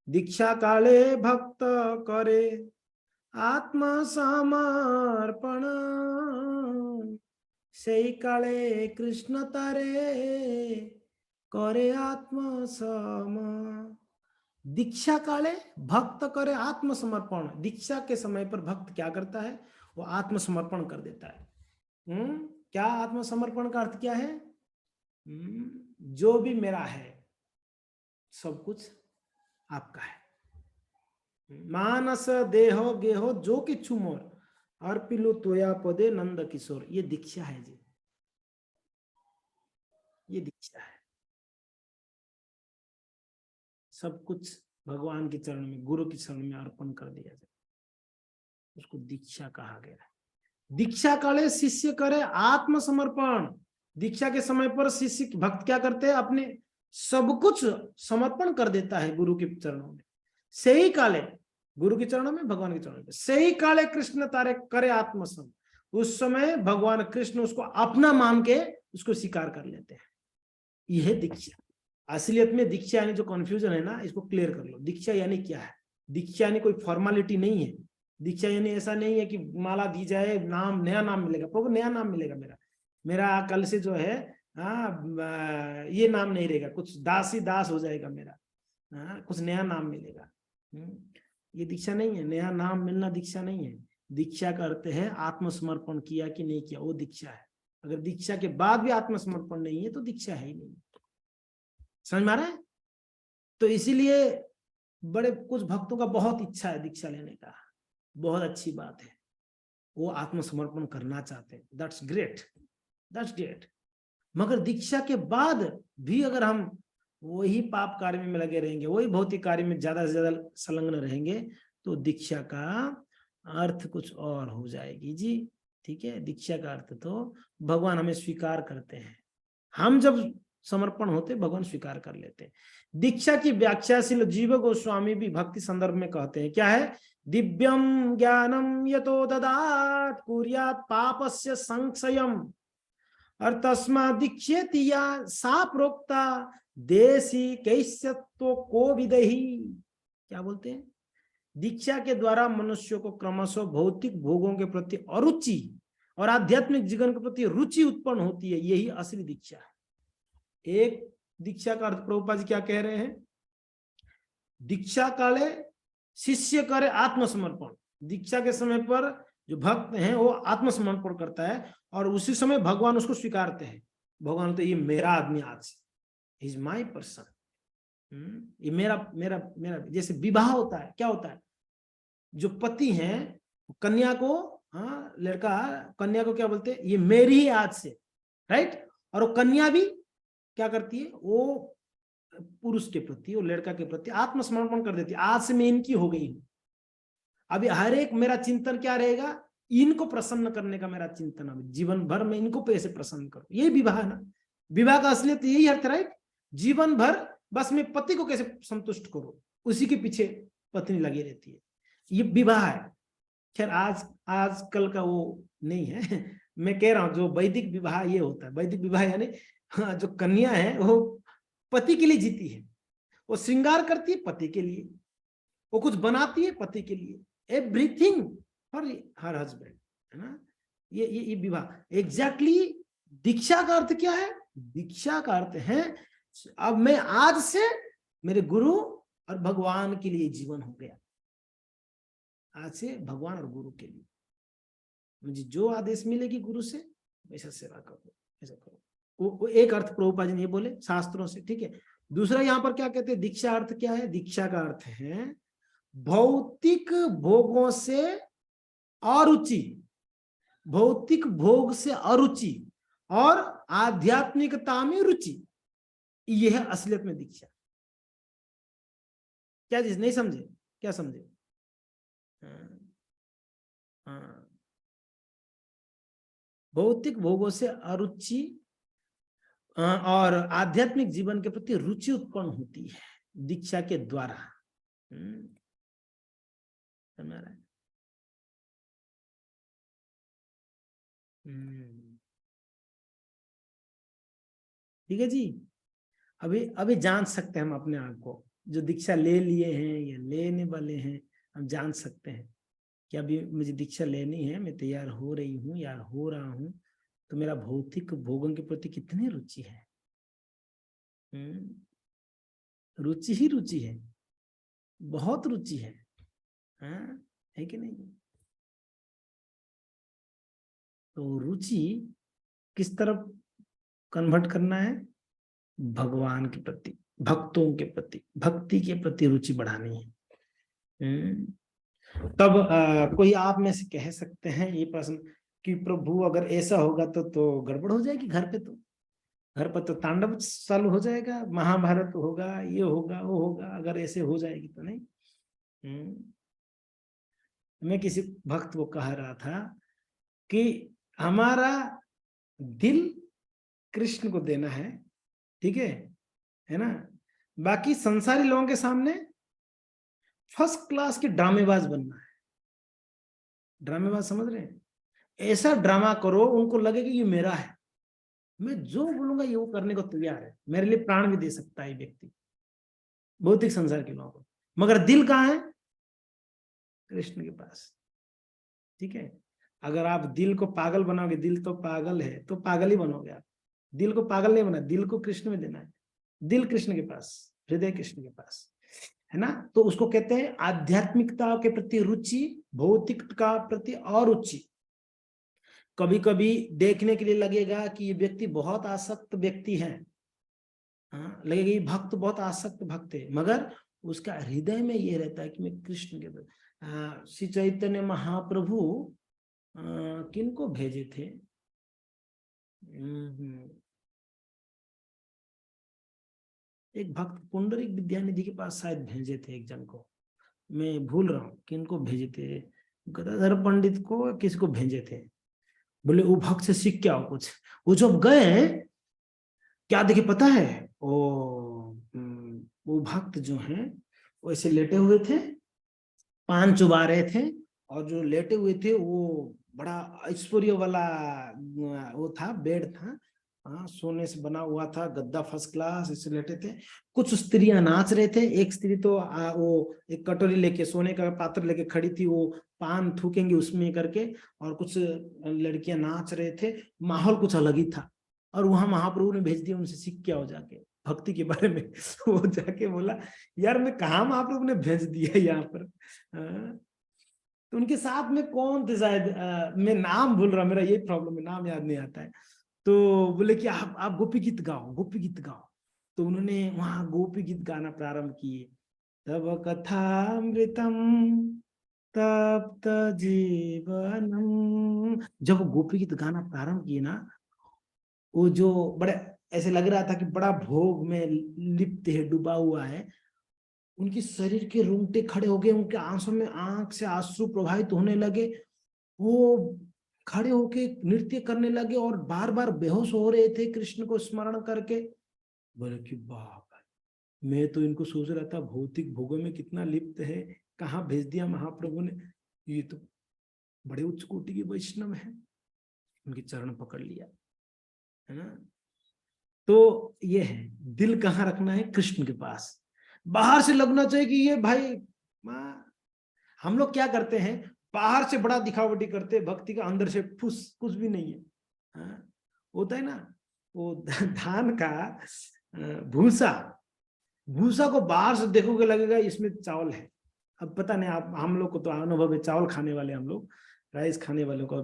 दीक्षा काले भक्त करे आत्मसमर्पण, सेई काले कृष्ण तारे करे आत्मसम। दीक्षा काले भक्त करे आत्मसमर्पण, दीक्षा के समय पर भक्त क्या करता है? वो आत्मसमर्पण कर देता है। क्या आत्मसमर्पण का अर्थ क्या है? जो भी मेरा है सब कुछ आपका है, मानस देहो गेहो जो किछु मोर अर्पिलु तोया पदे नंद किशोर, ये दीक्षा है जी। ये दीक्षा है। सब कुछ भगवान के चरण में, गुरु के चरण में अर्पण कर दिया जाए, उसको दीक्षा कहा गया है। दीक्षा काले शिष्य करे आत्मसमर्पण। दीक्षा के समय पर शिष्य भक्त क्या करते हैं, अपने सब कुछ समर्पण कर देता है गुरु के चरणों में। सही काले, गुरु के चरणों में, भगवान के चरणों में, सही काले कृष्ण तारे करे आत्मसम। उस समय भगवान कृष्ण उसको अपना मान के उसको स्वीकार कर लेते हैं। यह दीक्षा। असलियत में दीक्षा यानी जो कंफ्यूजन है ना, इसको क्लियर कर लो। दीक्षा यानी क्या है? दीक्षा यानी कोई फॉर्मेलिटी नहीं है। दीक्षा यानी ऐसा नहीं है कि माला दी जाए, नाम, नया नाम मिलेगा, प्रभु नया नाम मिलेगा मेरा कल से जो है ये नाम नहीं रहेगा, कुछ दास ही दास हो जाएगा मेरा, कुछ नया नाम मिलेगा। ये दीक्षा नहीं है। नया नाम मिलना दीक्षा नहीं है। दीक्षा का अर्थ है आत्मसमर्पण किया कि नहीं किया, वो दीक्षा है। अगर दीक्षा के बाद भी आत्मसमर्पण नहीं है तो दीक्षा है ही नहीं। समझ में आ रहा है? तो इसीलिए बड़े कुछ भक्तों का बहुत इच्छा है दीक्षा लेने का, बहुत अच्छी बात है, वो आत्मसमर्पण करना चाहते हैं, दैट्स ग्रेट, दैट्स ग्रेट। मगर दीक्षा के बाद भी अगर हम वही पाप कार्य में लगे रहेंगे, वही भौतिक कार्य में ज्यादा से ज्यादा संलग्न रहेंगे, तो दीक्षा का अर्थ कुछ और हो जाएगी जी। ठीक है, दीक्षा का अर्थ तो भगवान हमें स्वीकार करते हैं। हम जब समर्पण होते भगवान स्वीकार कर लेते हैं। दीक्षा की व्याख्याशील जीव गोस्वामी भी भक्ति संदर्भ में कहते हैं, क्या है? दिव्यम ज्ञानम यतो ददात कुर्यात पापस्य संक्षयम और तस्मा दीक्षेति या सा प्रोक्ता देसी कैस्यत्व को विदहि। क्या बोलते हैं? दीक्षा के द्वारा मनुष्य को क्रमशः भौतिक भोगों के प्रति अरुचि और आध्यात्मिक जीवन के प्रति रुचि उत्पन्न होती है। यही असली दीक्षा है। एक दीक्षा का अर्थ प्रभुपाद जी क्या कह रहे हैं? दीक्षा काले शिष्य करे आत्मसमर्पण। दीक्षा के समय पर जो भक्त हैं वो आत्मसमर्पण करता है और उसी समय भगवान उसको स्वीकारते हैं। भगवान तो ये मेरा आदमी, आज इज माई पर्सन, ये मेरा मेरा मेरा। जैसे विवाह होता है, क्या होता है? जो पति हैं कन्या को, लड़का कन्या को क्या बोलते हैं? ये मेरी ही आज से, राइट? और वो कन्या भी क्या करती है? वो पुरुष के प्रति, वो लड़का के प्रति आत्मसमर्पण कर देती है। आज से मैं इनकी हो गई हूं। अभी हर एक मेरा चिंतन क्या रहेगा? इनको प्रसन्न करने का मेरा चिंतन। अभी जीवन भर मैं इनको कैसे प्रसन्न करूं, ये विवाह है ना। विवाह का असलियत यही अर्थ, राइट? जीवन भर बस मैं पति को कैसे संतुष्ट करूं, उसी के पीछे पत्नी लगी रहती है। ये विवाह है। खैर आजकल का वो नहीं है। मैं कह रहा हूं जो वैदिक विवाह ये होता है। वैदिक विवाह यानी जो कन्या है वो पति के लिए जीती है, वो श्रृंगार करती है पति के लिए, वो कुछ बनाती है पति के लिए, एवरीथिंग फॉर हर हस्बैंड, है ना। ये विवाह एग्जैक्टली। दीक्षा का अर्थ क्या है? दीक्षा का अर्थ है अब मैं आज से मेरे गुरु और भगवान के लिए जीवन हो गया। आज से भगवान और गुरु के लिए मुझे जो आदेश मिलेगी गुरु से वैसा सेवा करो, ऐसा करो। वो एक अर्थ प्रभुपाद जी ने बोले शास्त्रों से, ठीक है। दूसरा यहाँ पर क्या कहते हैं? दीक्षा अर्थ क्या है? दीक्षा का अर्थ है भौतिक भोगों से अरुचि, भौतिक भोग से अरुचि और आध्यात्मिकता में रुचि। यह है असलियत में दीक्षा। क्या चीज नहीं समझे? क्या समझे? भौतिक भोगों से अरुचि और आध्यात्मिक जीवन के प्रति रुचि उत्पन्न होती है दीक्षा के द्वारा। ठीक है जी। अभी जान सकते हैं हम अपने आप को, जो दीक्षा ले लिए हैं या लेने वाले हैं, हम जान सकते हैं कि अभी मुझे दीक्षा लेनी है, मैं तैयार हो रही हूँ या हो रहा हूँ, तो मेरा भौतिक भोगों के प्रति कितनी रुचि है। रुचि ही रुचि है, बहुत रुचि है कि नहीं? तो रुचि किस तरफ कन्वर्ट करना है? भगवान के प्रति, भक्तों के प्रति, भक्ति के प्रति रुचि बढ़ानी है। तब कोई आप में से कह सकते हैं ये प्रश्न कि प्रभु अगर ऐसा होगा तो गड़बड़ हो जाएगी घर पे। तो घर पर तो तांडव चालू हो जाएगा, महाभारत होगा, ये होगा वो होगा, अगर ऐसे हो जाएगी तो नहीं। मैं किसी भक्त को कह रहा था कि हमारा दिल कृष्ण को देना है, ठीक है ना, बाकी संसारी लोगों के सामने फर्स्ट क्लास के ड्रामेबाज बनना है। ड्रामेबाज समझ रहे हैं? ऐसा ड्रामा करो उनको लगे कि ये मेरा है, मैं जो बोलूंगा ये वो करने को तैयार है, मेरे लिए प्राण भी दे सकता है व्यक्ति, भौतिक संसार के लोगों को, मगर दिल कहाँ है? कृष्ण के पास। ठीक है, अगर आप दिल को पागल बनाओगे, दिल तो पागल है, तो पागल ही बनोगे आप। दिल को पागल नहीं बना, दिल को कृष्ण में देना है, दिल कृष्ण के पास, हृदय कृष्ण के पास, है ना। तो उसको कहते हैं आध्यात्मिकता के प्रति रुचि, भौतिकता प्रति अरुचि। कभी कभी देखने के लिए लगेगा कि ये व्यक्ति बहुत आसक्त व्यक्ति है, लगेगा ये भक्त बहुत आसक्त भक्त है, मगर उसका हृदय में ये रहता है कि मैं कृष्ण के प्रति। श्री चैतन्य महाप्रभु किनको भेजे थे? एक भक्त पुंडरीक विद्यानिधि के पास शायद भेजे थे एक जन को, मैं भूल रहा हूँ किनको भेजे थे, गदाधर पंडित को किसी को भेजे थे। बोले वो भक्त से सीख क्या हो कुछ। वो जब गए क्या देखे पता है, वो भक्त जो हैं वो ऐसे लेटे हुए थे, पान चुबा रहे थे, और जो लेटे हुए थे वो बड़ा ऐश्वर्य वाला वो था, बेड था, सोने से बना हुआ था, गद्दा फर्स्ट क्लास, ऐसे लेटे थे। कुछ स्त्रियां नाच रहे थे, एक स्त्री तो वो एक कटोरी लेके, सोने का पात्र लेके खड़ी थी, वो पान थूकेंगे उसमें करके, और कुछ लड़कियां नाच रहे थे, माहौल कुछ अलग ही था। और वहां महाप्रभु ने भेज दिया उनसे सीख के आओ जाके भक्ति के बारे में। वो जाके बोला यार मैं कहा महाप्रभु ने भेज दिया यहाँ पर। तो उनके साथ में कौन थे, शायद मैं नाम भूल रहा, मेरा ये प्रॉब्लम है, नाम याद नहीं आता है। तो बोले कि आप गोपी गीत गाओ, गोपी गीत गाओ। तो उन्होंने वहां गोपी गीत गाना प्रारंभ किए। तब कथामृतम तप्त जीवनम, जब वो गोपी गीत गाना प्रारंभ किए ना, वो जो बड़े ऐसे लग रहा था कि बड़ा भोग में लिप्त है, डूबा हुआ है, उनके शरीर के रोंगटे खड़े हो गए, उनके आंसू में आंख से आंसू प्रवाहित होने लगे, वो खड़े होके नृत्य करने लगे और बार बार बेहोश हो रहे थे कृष्ण को स्मरण करके। बोले कि बाप, मैं तो इनको सोच रहा था भौतिक भोगों में कितना लिप्त है, कहाँ भेज दिया महाप्रभु ने, ये तो बड़े उच्च कोटि के वैष्णव है, उनके चरण पकड़ लिया, है ना। तो ये है, दिल कहाँ रखना है? कृष्ण के पास। बाहर से लगना चाहिए कि ये भाई हम लोग क्या करते हैं, बाहर से बड़ा दिखावटी करते हैं भक्ति का, अंदर से फुस कुछ भी नहीं है। होता है ना, वो धान का भूसा, भूसा को बाहर से देखोगे लगेगा इसमें चावल है। अब पता नहीं, आप हम लोग को तो अनुभव है, चावल खाने वाले हम लोग, राइस खाने वाले को,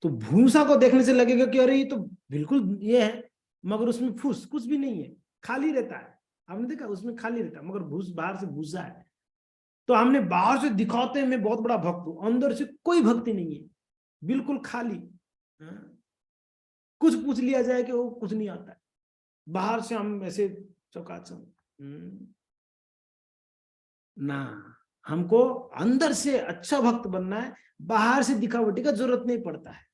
तो भूसा को देखने से लगेगा कि अरे ये तो बिल्कुल ये है, मगर उसमें फूस कुछ भी नहीं है, खाली रहता है। आपने देखा उसमें खाली रहता है, मगर भूस बाहर से भूसा है। तो हमने बाहर से दिखाते हैं मैं बहुत बड़ा भक्त हूं, अंदर से कोई भक्ति नहीं है, बिल्कुल खाली। कुछ पूछ लिया जाए कि वो कुछ नहीं आता है, बाहर से हम ऐसे चौकाचौंध ना, हमको अंदर से अच्छा भक्त बनना है, बाहर से दिखावटी का जरूरत नहीं पड़ता है।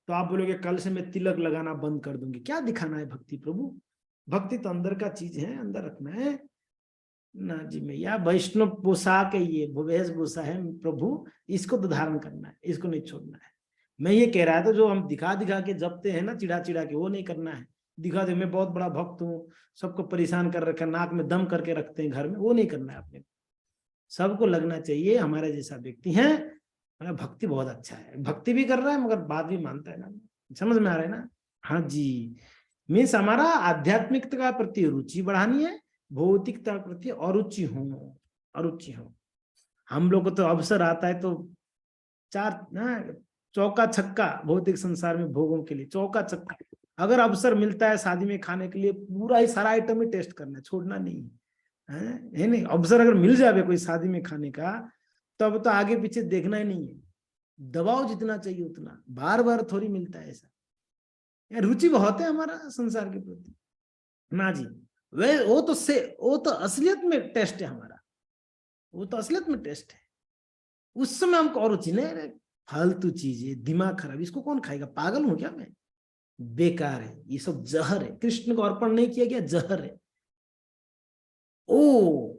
तो आप बोलोगे कल से मैं तिलक लगाना बंद कर दूंगी, क्या दिखाना है भक्ति प्रभु? भक्ति तो अंदर का चीज है, अंदर रखना है ना जी। मैया वैष्णव पोशाक है, ये वेशभूषा है प्रभु, इसको तो धारण करना है, इसको नहीं छोड़ना है। मैं ये कह रहा था जो हम दिखा दिखा के जपते हैं ना, चिढ़ा चिढ़ा के, वो नहीं करना है। दिखा दे मैं बहुत बड़ा भक्त हूँ, सबको परेशान कर रखा, नाक में दम करके रखते हैं घर में, वो नहीं करना है अपने। सबको लगना चाहिए हमारे जैसा व्यक्ति है, भक्ति बहुत अच्छा है, भक्ति भी कर रहा है मगर बात भी मानता है ना। समझ में आ रहा है ना? हाँ जी, मीन्स हमारा आध्यात्मिकता का प्रति रुचि बढ़ानी है, भौतिकता प्रति अरुचि हो, अरुचि हो। हम लोग को तो अवसर आता है तो चार ना, चौका छक्का भौतिक संसार में भोगों के लिए, चौका छक्का। अगर अवसर मिलता है शादी में खाने के लिए, पूरा ही सारा आइटम ही टेस्ट करना है, छोड़ना नहीं है नहीं। अवसर अगर मिल जाए कोई शादी में खाने का, तब तो आगे पीछे देखना ही नहीं है, दबाव जितना चाहिए उतना, बार बार थोड़ी मिलता है ऐसा, रुचि बहुत है हमारा संसार के प्रति ना जी। वो तो असलियत में टेस्ट है हमारा, वो तो असलियत में टेस्ट है। उस समय हमको और रुचि नहीं, फालतू चीजें, दिमाग खराब, इसको कौन खाएगा, पागल हूं क्या मैं, बेकार है, ये सब जहर है, कृष्ण को अर्पण नहीं किया गया, जहर है। ओ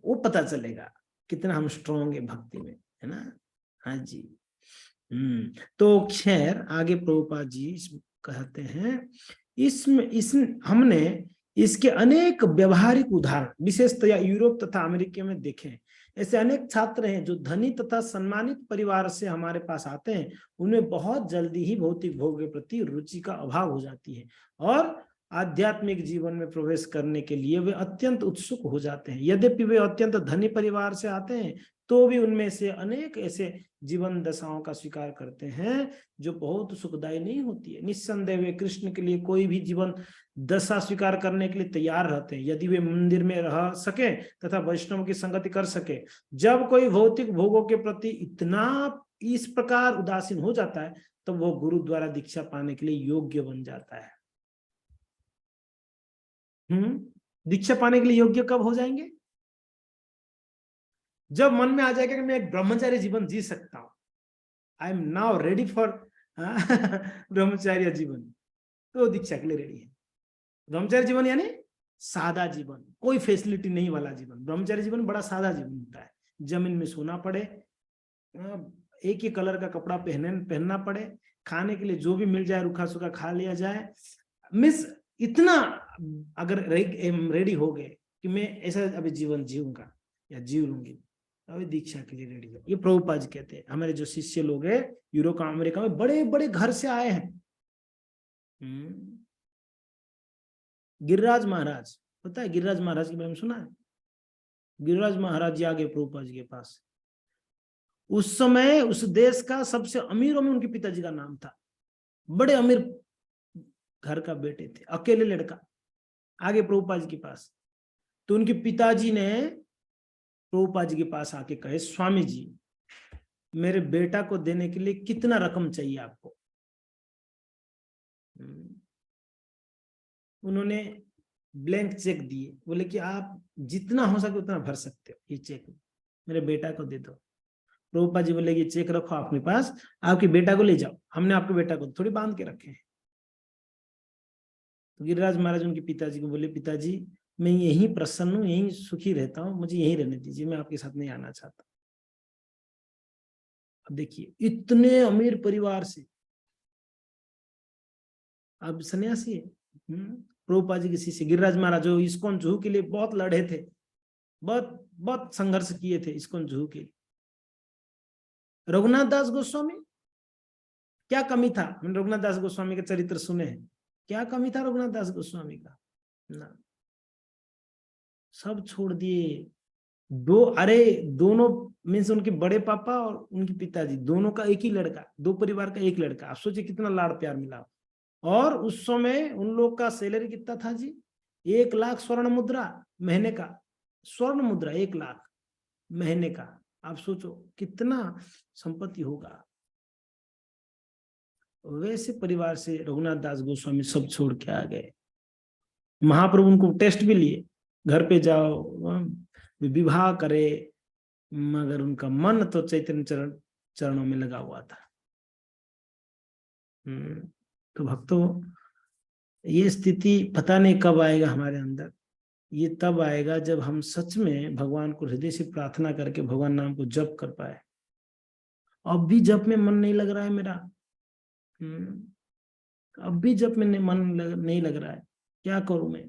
वो पता चलेगा कितना हम स्ट्रांग है भक्ति में, है ना। हाँ जी। तो खैर आगे प्रभुपाद जी कहते हैं, इसमें हमने इसके अनेक व्यवहारिक उदाहरण विशेषतया यूरोप तथा अमेरिका में देखे हैं। ऐसे अनेक छात्र हैं जो धनी तथा सम्मानित परिवार से हमारे पास आते हैं, उन्हें बहुत जल्दी ही भौतिक भोग के प्रति रुचि का अभाव हो जाती है और आध्यात्मिक जीवन में प्रवेश करने के लिए वे अत्यंत उत्सुक हो जाते हैं। यद्यपि वे अत्यंत धनी परिवार से आते हैं तो भी उनमें से अनेक ऐसे जीवन दशाओं का स्वीकार करते हैं जो बहुत सुखदायी नहीं होती है। निस्संदेह वे कृष्ण के लिए कोई भी जीवन दशा स्वीकार करने के लिए तैयार रहते हैं यदि वे मंदिर में रह सके तथा वैष्णव की संगति कर सके। जब कोई भौतिक भोगों के प्रति इतना इस प्रकार उदासीन हो जाता है तब वो गुरु द्वारा दीक्षा पाने के लिए योग्य बन जाता है। दीक्षा पाने के लिए योग्य कब हो जाएंगे? जब मन में आ जाएगा कि मैं एक ब्रह्मचारी जीवन जी सकता हूं, I am now ready for ब्रह्मचार्य जीवन, तो दीक्षा के लिए रेडी है। ब्रह्मचारी जीवन यानी सादा जीवन, कोई फैसिलिटी नहीं वाला जीवन। ब्रह्मचारी जीवन बड़ा सादा जीवन होता है, जमीन में सोना पड़े, एक ही कलर का कपड़ा पहनना पड़े, खाने के लिए जो भी मिल जाए रूखा सूखा खा लिया जाए। मिस इतना अगर रेडी हो गए कि मैं ऐसा अभी जीवन जीऊंगा या जी लूंगी, अभी दीक्षा के लिए रेडी है। ये प्रभुपाद जी कहते हैं। हमारे जो शिष्य लोग हैं यूरोप अमेरिका में बड़े बड़े घर से आए हैं। गिरिराज महाराज, पता है गिरिराज महाराज के बारे में सुना है? गिरिराज महाराज जी आ गए प्रभुपाद जी के पास। उस समय उस देश का सबसे अमीरों में उनके पिताजी का नाम था, बड़े अमीर घर का बेटे थे, अकेले लड़का, आगे प्रभुपाद जी के पास। तो उनके पिताजी ने प्रभुपाद जी के पास आके कहे, स्वामी जी मेरे बेटा को देने के लिए कितना रकम चाहिए आपको? उन्होंने ब्लैंक चेक दिए, बोले कि आप जितना हो सके उतना भर सकते हो, ये चेक मेरे बेटा को दे दो। प्रभुपाद जी बोले ये चेक रखो अपने पास, आपके बेटा को ले जाओ, हमने आपके बेटा को थोड़ी बांध के रखे हैं। तो गिरिराज महाराज उनके पिताजी को बोले, पिताजी मैं यहीं प्रसन्न हूँ, यहीं सुखी रहता हूँ, मुझे यहीं रहने दीजिए, मैं आपके साथ नहीं आना चाहता। अब देखिए इतने अमीर परिवार से, अब सन्यासी है। प्रभुपाद जी के शिष्य गिरिराज महाराज जो इस्कॉन जुहू के लिए बहुत लड़े थे, बहुत बहुत संघर्ष किए थे इस्कॉन जुहू के लिए। रघुनाथ दास गोस्वामी, क्या कमी था? मैंने रघुनाथ दास गोस्वामी के चरित्र सुने हैं, क्या कमी था रघुनाथ दास गोस्वामी का? ना, सब छोड़ दिए। दोनों मीन्स उनके बड़े पापा और उनके पिताजी दोनों का एक ही लड़का, दो परिवार का एक लड़का। आप सोचिए कितना लाड़ प्यार मिला। और उस समय उन लोग का सैलरी कितना था जी? 1 लाख स्वर्ण मुद्रा महीने का, स्वर्ण मुद्रा 1 लाख महीने का। आप सोचो कितना संपत्ति होगा। वैसे परिवार से रघुनाथ दास गोस्वामी सब छोड़ के आ गए। महाप्रभु उनको टेस्ट भी लिए, घर पे जाओ, विवाह करे, मगर उनका मन तो चैतन्य चरणों में लगा हुआ था। तो भक्तों ये स्थिति पता नहीं कब आएगा हमारे अंदर। ये तब आएगा जब हम सच में भगवान को हृदय से प्रार्थना करके भगवान नाम को जप कर पाए। अब भी जप में मन नहीं लग रहा है मेरा, अब भी जप में मन नहीं लग रहा है, क्या करूं मैं?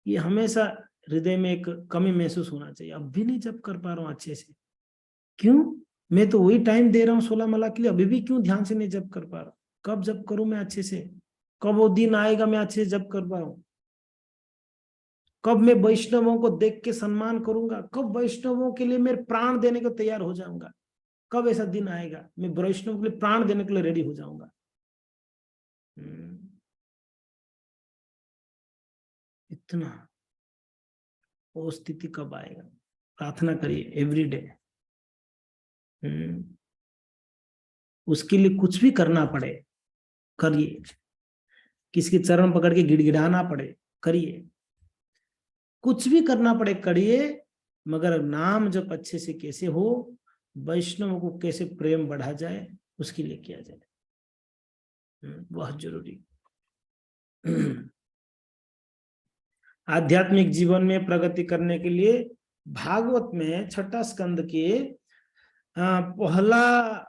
ये हमेशा हृदय में एक कमी महसूस होना चाहिए। अब भी नहीं जप कर पा रहा हूँ अच्छे से, क्यों? मैं तो वही टाइम दे रहा हूँ 16 माला के लिए, अभी भी क्यों ध्यान से नहीं जप कर पा रहा? कब जप करूं मैं अच्छे से? कब वो दिन आएगा मैं अच्छे से जप कर पाऊं? कब मैं वैष्णवों को देख के सम्मान करूंगा? कब वैष्णवों के लिए मैं प्राण देने को तैयार हो जाऊंगा? कब ऐसा दिन आएगा मैं वैष्णव के लिए प्राण देने के लिए रेडी हो जाऊंगा? इतना वो स्थिति कब आएगा? प्रार्थना करिए एवरी डे। उसके लिए कुछ भी करना पड़े, करिए, किसके चरण पकड़ के गिड़गिड़ाना पड़े करिए, कुछ भी करना पड़े करिए, मगर नाम जब अच्छे से कैसे हो, वैष्णव को कैसे प्रेम बढ़ा जाए उसके लिए किया जाए, बहुत जरूरी। आध्यात्मिक जीवन में प्रगति करने के लिए भागवत में छठा स्कंद के पहला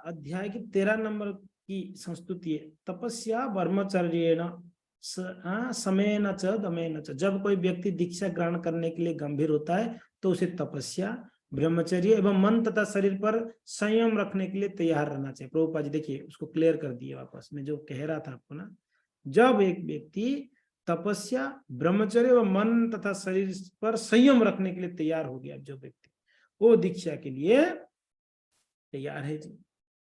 अध्याय की 13 नंबर की संस्तुति है, तपस्या ब्रह्मचर्येण समेन च दमेन च। जब कोई व्यक्ति दीक्षा ग्रहण करने के लिए गंभीर होता है तो उसे तपस्या, ब्रह्मचर्य एवं मन तथा शरीर पर संयम रखने के लिए तैयार रहना चाहिए। प्रभुपाद जी देखिए उसको क्लियर कर दिए वापस, मैं जो कह रहा था आपको ना, जब एक व्यक्ति तपस्या, ब्रह्मचर्य एवं मन तथा शरीर पर संयम रखने के लिए तैयार हो गया, जो व्यक्ति वो दीक्षा के लिए तैयार है जी,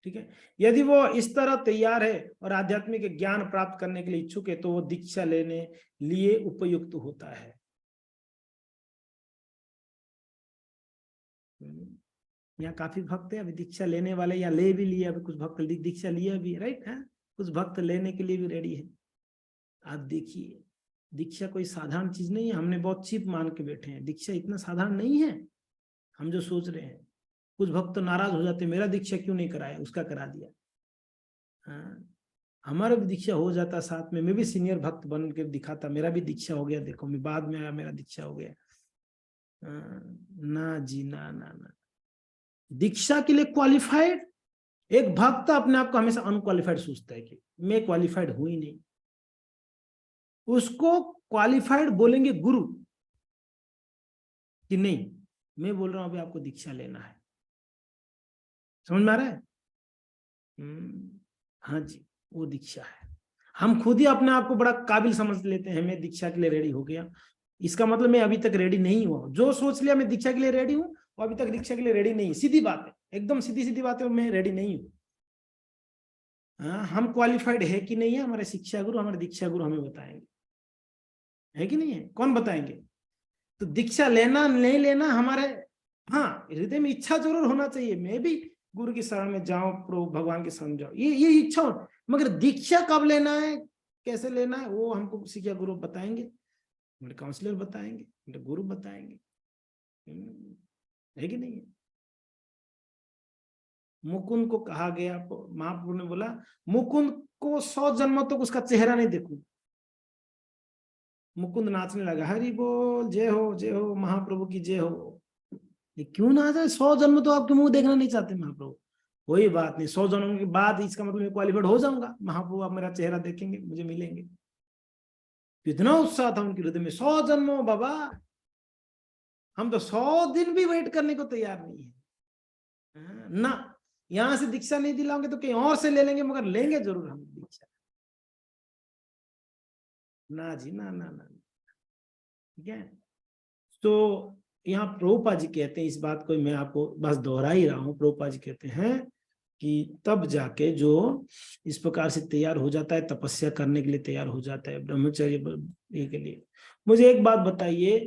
ठीक है। यदि वो इस तरह तैयार है और आध्यात्मिक ज्ञान प्राप्त करने के लिए इच्छुक है तो वो दीक्षा लेने लिए उपयुक्त होता है। यहाँ काफी भक्त है अभी दीक्षा लेने वाले, या ले भी लिए, अभी कुछ भक्त दीक्षा लिया भी, राइट है, कुछ भक्त लेने के लिए भी रेडी है। आप देखिए दीक्षा कोई साधारण चीज नहीं है, हमने बहुत चीप मान के बैठे हैं, दीक्षा इतना साधारण नहीं है हम जो सोच रहे हैं। कुछ भक्त तो नाराज हो जाते, मेरा दीक्षा क्यों नहीं कराया, उसका करा दिया। हमारा भी दीक्षा हो जाता साथ में, मैं भी सीनियर भक्त बन के दिखाता, मेरा भी दीक्षा हो गया, देखो मैं बाद में आया मेरा दीक्षा हो गया। ना जी ना ना ना, दीक्षा के लिए क्वालिफाइड, एक भक्त अपने आप को हमेशा अनक्वालिफाइड सोचता है कि मैं क्वालिफाइड हूं ही नहीं, उसको क्वालिफाइड बोलेंगे गुरु कि नहीं, मैं बोल रहा हूं अभी आपको दीक्षा लेना है, समझ में आ रहा है। हाँ जी, वो दीक्षा है। हम खुद ही अपने आप को बड़ा काबिल समझ लेते हैं, मैं दीक्षा के लिए रेडी हो गया, इसका मतलब मैं अभी तक रेडी नहीं हुआ। जो सोच लिया मैं दीक्षा के लिए रेडी हूं, वो अभी तक दीक्षा के लिए रेडी नहीं, सीधी बात है, एकदम सीधी सीधी बात है, मैं रेडी नहीं हूं। हाँ, हम क्वालिफाइड है कि नहीं है, हमारे शिक्षा गुरु, हमारे दीक्षा गुरु हमें बताएंगे, है कि नहीं है, कौन बताएंगे। तो दीक्षा लेना नहीं लेना हमारे, हाँ हृदय में इच्छा जरूर होना चाहिए, मैं भी गुरु की शरण में जाऊं, प्रभु भगवान की शरण जाऊं, ये इच्छा हो, मगर दीक्षा कब लेना है, कैसे लेना है, वो हमको शिक्षा गुरु बताएंगे, हमारे काउंसलर बताएंगे, हमारे गुरु बताएंगे, है कि नहीं है। मुकुंद को कहा गया, महाप्रभु ने बोला मुकुंद को 100 जन्मों तक उसका चेहरा नहीं देखूं। मुकुंद नाचने लगा, हरि बोल, जय हो महाप्रभु की जय हो। ये क्यों ना जाए, 100 जन्म तो आपके मुंह देखना नहीं चाहते महाप्रभु, कोई बात नहीं, 100 जन्म के बाद इसका मतलब मैं क्वालिफाइड हो जाऊंगा, महाप्रभु आप मेरा चेहरा देखेंगे, मुझे मिलेंगे। कितना उत्साह था उनके हृदय में, 100 जन्मों बाबा, हम तो 100 दिन भी वेट करने को तैयार नहीं है ना। यहां से दीक्षा नहीं दिलाओगे तो कहीं और से ले लेंगे, मगर लेंगे जरूर हम दीक्षा, ना जी ना ना ना, ठीक है। तो यहाँ प्रभुपाद जी कहते हैं, इस बात को मैं आपको बस दोहरा ही रहा हूँ, प्रभुपाद जी कहते हैं कि तब जाके जो इस प्रकार से तैयार हो जाता है, तपस्या करने के लिए तैयार हो जाता है, ब्रह्मचर्य के लिए। मुझे एक बात बताइए,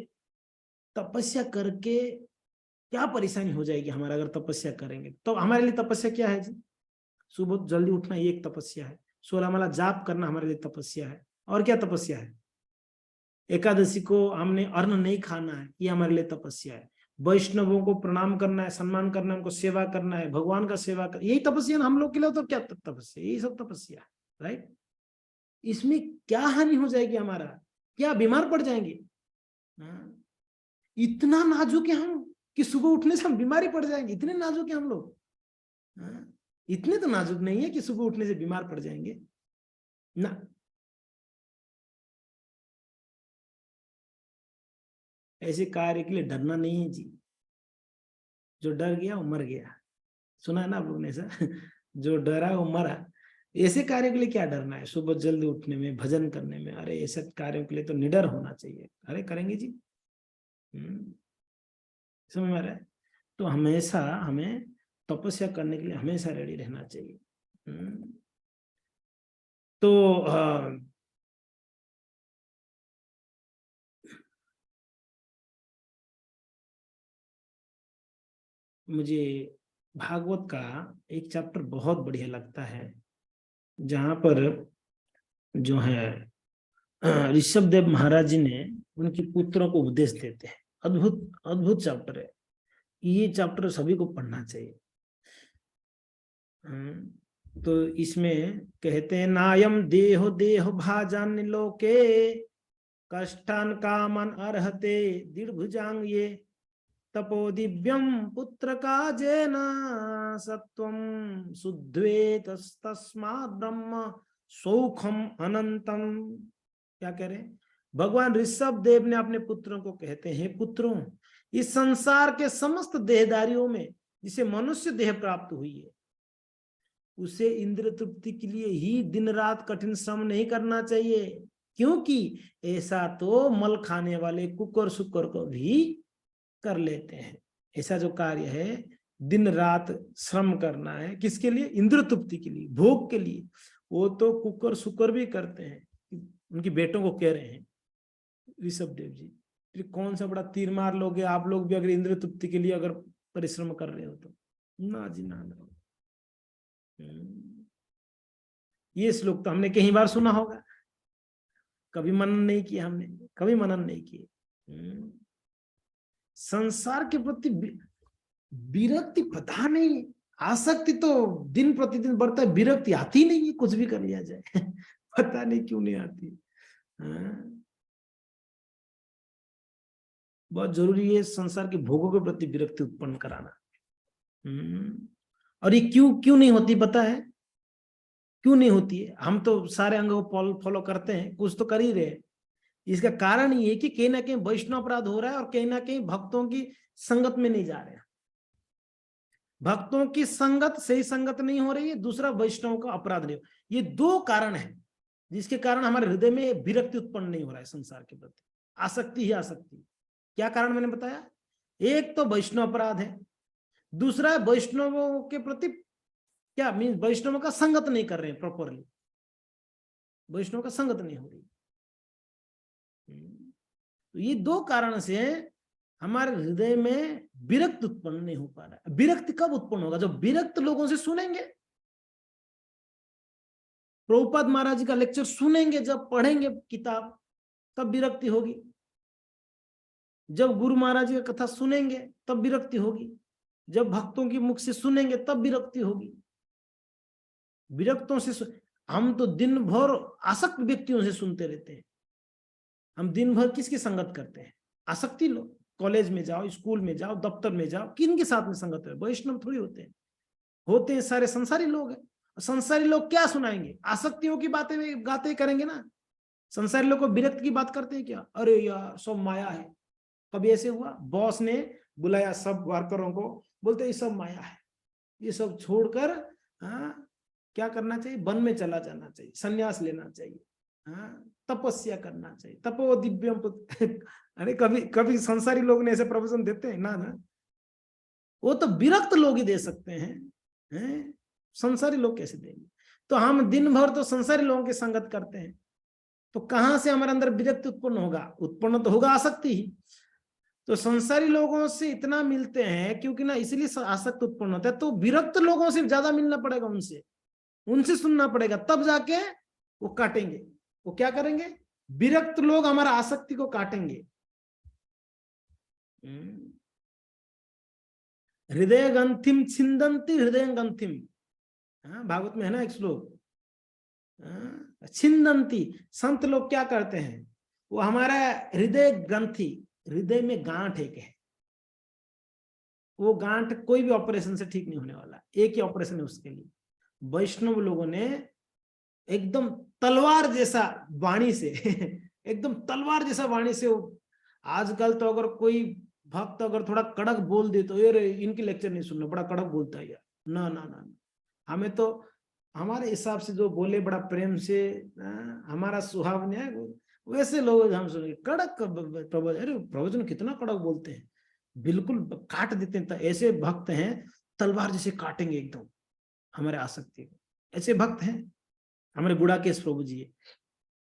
तपस्या करके क्या परेशानी हो जाएगी हमारा, अगर तपस्या करेंगे तो हमारे लिए तपस्या क्या है जी, सुबह जल्दी उठना ये एक तपस्या है, 16 माला जाप करना हमारे लिए तपस्या है, और क्या तपस्या है, एकादशी को हमने अन्न नहीं खाना है, ये हमारे लिए तपस्या है, वैष्णवों को प्रणाम करना है, सम्मान करना है, उनको सेवा करना है, भगवान का सेवा कर, यही तपस्या ना हम लोग के लिए, तो क्या तपस्या, यही सब तपस्या है, राइट। इसमें क्या हानि हो जाएगी हमारा, क्या बीमार पड़ जाएंगे। इतना नाजुक है हम कि सुबह उठने से हम बीमारी पड़ जाएंगे, इतने नाजुक है हम लोग। इतने तो नाजुक नहीं है कि सुबह उठने से बीमार पड़ जाएंगे ना। ऐसे कार्य के लिए डरना नहीं है जी, जो डर गया वो मर गया, सुना है ना आप लोगों ने ऐसा जो डरा वो मरा। ऐसे कार्य के लिए क्या डरना है, सुबह जल्दी उठने में, भजन करने में, अरे ऐसे कार्यों के लिए तो निडर होना चाहिए, अरे करेंगे जी। समझ में आ रहा है। तो हमेशा हमें तपस्या करने के लिए हमेशा रेडी रहना चाहिए। तो मुझे भागवत का एक चैप्टर बहुत बढ़िया लगता है, जहां पर जो है ऋषभ देव महाराज जी ने उनके पुत्रों को उपदेश देते हैं। अद्भुत अद्भुत चैप्टर है ये, चैप्टर सभी को पढ़ना चाहिए। तो इसमें कहते हैं नायम देहो देह भाजन लोके कष्टान कामन अर्हते दीर्भुजांग ये तपो दिव्यम पुत्र का जेन सत्वम शुद्वेत तस्मात् ब्रह्म सौखम अनंतम। क्या कह रहे हैं भगवान ऋषभ देव ने अपने पुत्रों को कहते हैं, पुत्रों इस संसार के समस्त देहदारियों में जिसे मनुष्य देह प्राप्त हुई है उसे इंद्र तृप्ति के लिए ही दिन रात कठिन श्रम नहीं करना चाहिए, क्योंकि ऐसा तो मल खाने वाले कुकर शुकर को भी कर लेते हैं। ऐसा जो कार्य है दिन रात श्रम करना है किसके लिए, इंद्र तृप्ति के लिए, भोग के लिए, वो तो कुकर शुकर भी करते हैं। उनकी बेटों को कह रहे हैं ऋषभ देव जी, फिर कौन सा बड़ा तीर मार लोगे आप लोग भी अगर इंद्र तृप्ति के लिए अगर परिश्रम कर रहे हो तो। ना जी ना। ये श्लोक तो हमने कई बार सुना होगा, कभी मनन नहीं किया हमने, कभी मनन नहीं किए। संसार के प्रति विरक्ति पता नहीं, आसक्ति तो दिन प्रतिदिन बढ़ता है, विरक्ति आती नहीं है कुछ भी कर लिया जाए पता नहीं क्यों नहीं आती। बहुत जरूरी है संसार के भोगों के प्रति विरक्ति उत्पन्न कराना। और ये क्यों क्यों नहीं होती पता है, क्यों नहीं होती है? हम तो सारे अंगों को फॉलो करते हैं, कुछ तो कर ही रहे। इसका कारण ये है कि कहीं ना कहीं वैष्णव अपराध हो रहा है और कहीं ना कहीं भक्तों की संगत में नहीं जा रहे हैं। भक्तों की संगत सही संगत नहीं हो रही है, दूसरा वैष्णव का अपराध नहीं हो। ये दो कारण है जिसके कारण हमारे हृदय में विरक्ति उत्पन्न नहीं हो रहा है संसार के प्रति, आसक्ति ही आसक्ति। क्या कारण मैंने बताया, एक तो वैष्णव अपराध है, दूसरा वैष्णवों के प्रति क्या मीन वैष्णव का संगत नहीं कर रहे हैं प्रॉपरली, वैष्णव का संगत नहीं हो रही। तो ये दो कारण से हमारे हृदय में विरक्त उत्पन्न नहीं हो पा रहा है। विरक्ति कब उत्पन्न होगा, जब विरक्त लोगों से सुनेंगे, प्रभुपाद महाराज जी का लेक्चर सुनेंगे, जब पढ़ेंगे किताब तब विरक्ति होगी, जब गुरु महाराज जी का कथा सुनेंगे तब विरक्ति होगी, जब भक्तों की मुख से सुनेंगे तब विरक्ति होगी। विरक्तों से हम तो दिन भर आसक्त व्यक्तियों से सुनते रहते हैं। हम दिन भर किसकी संगत करते हैं, आसक्ति लोग। कॉलेज में जाओ, स्कूल में जाओ, दफ्तर में जाओ, किन के साथ में संगत है? वैष्णव थोड़ी होते हैं सारे संसारी लोग हैं। संसारी लोग क्या सुनाएंगे, आसक्तियों की बातें गाते करेंगे ना। संसारी लोग को विरक्त की बात करते हैं क्या, अरे यार सब माया है। कभी ऐसे हुआ बॉस ने बुलाया सब वर्करों को, बोलते ये सब माया है, ये सब छोड़कर क्या करना चाहिए, वन में चला जाना चाहिए, संन्यास लेना चाहिए, तपस्या करना चाहिए, तपो दिव्यम अरे कभी कभी संसारी लोग ने ऐसे प्रवचन देते हैं ना। वो तो विरक्त लोग ही दे सकते हैं, संसारी लोग कैसे देंगे? तो हम दिन भर तो संसारी लोगों की संगत करते हैं, तो कहां से हमारे अंदर विरक्त उत्पन्न होगा? उत्पन्न तो होगा आसक्ति ही। तो संसारी लोगों से इतना मिलते हैं क्योंकि ना, इसलिए आसक्त उत्पन्न होता है। तो विरक्त लोगों से ज्यादा मिलना पड़ेगा, उनसे सुनना पड़ेगा, तब जाके वो काटेंगे। वो क्या करेंगे, विरक्त लोग हमारा आसक्ति को काटेंगे। हृदय ग्रंथिम छिंदंती हृदय ग्रंथिम, भागवत में है ना एक श्लोक, छिंदंती। संत लोग क्या करते हैं, वो हमारा हृदय ग्रंथि, हृदय में गांठ एक है, वो गांठ कोई भी ऑपरेशन से ठीक नहीं होने वाला, एक ही ऑपरेशन है उसके लिए। वैष्णव लोगों ने एकदम तलवार जैसा वाणी से एकदम तलवार जैसा वाणी से। आजकल तो अगर कोई भक्त अगर थोड़ा कड़क बोल दे तो ये इनकी लेक्चर नहीं सुनना, बड़ा कड़क बोलता है यार, ना ना ना, हमें तो हमारे हिसाब से जो बोले बड़ा प्रेम से, हमारा स्वभाव नहीं है वैसे लोग हम सुनेंगे। कड़क प्रवचन, अरे प्रवचन कितना कड़क बोलते हैं, बिल्कुल काट देते हैं। ऐसे भक्त हैं तलवार जैसे काटेंगे एकदम हमारे आसक्ति को। ऐसे भक्त हैं हमारे गुड़ाकेश प्रभु जी।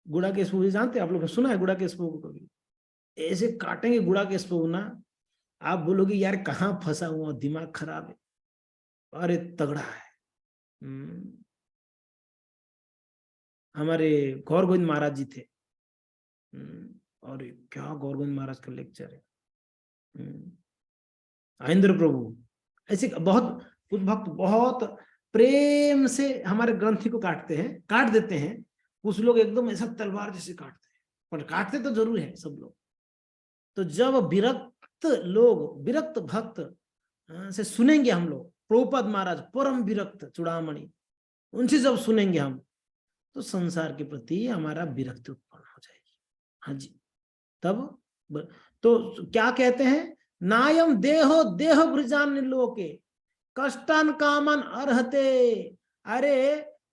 गुड़ाकेश प्रभु जी जानते हैं आप लोग, सुना है गुड़ाकेश प्रभु को? कभी ऐसे काटेंगे गुड़ाकेश प्रभु ना, आप बोलोगे यार कहाँ फंसा हुआ, दिमाग खराब है। अरे तगड़ा है। हमारे गौर गोविंद महाराज जी थे। और क्या गौर गोविंद महाराज का लेक्चर है। आइंद्र प्रभु ऐसे बहुत कुछ भक्त बहुत प्रेम से हमारे ग्रंथि को काटते हैं, काट देते हैं। कुछ लोग एकदम ऐसा तलवार जैसे काटते हैं, पर काटते तो जरूर है सब लोग। तो जब विरक्त लोग, विरक्त भक्त से सुनेंगे हम लोग, प्रभुपाद महाराज परम विरक्त चूड़ामणि, उनसे जब सुनेंगे हम, तो संसार के प्रति हमारा विरक्ति उत्पन्न हो जाएगी। हाँ जी, तब तो क्या कहते हैं, नायम देहो देह ब्रजान लोके कष्टान कामन अर्हते। अरे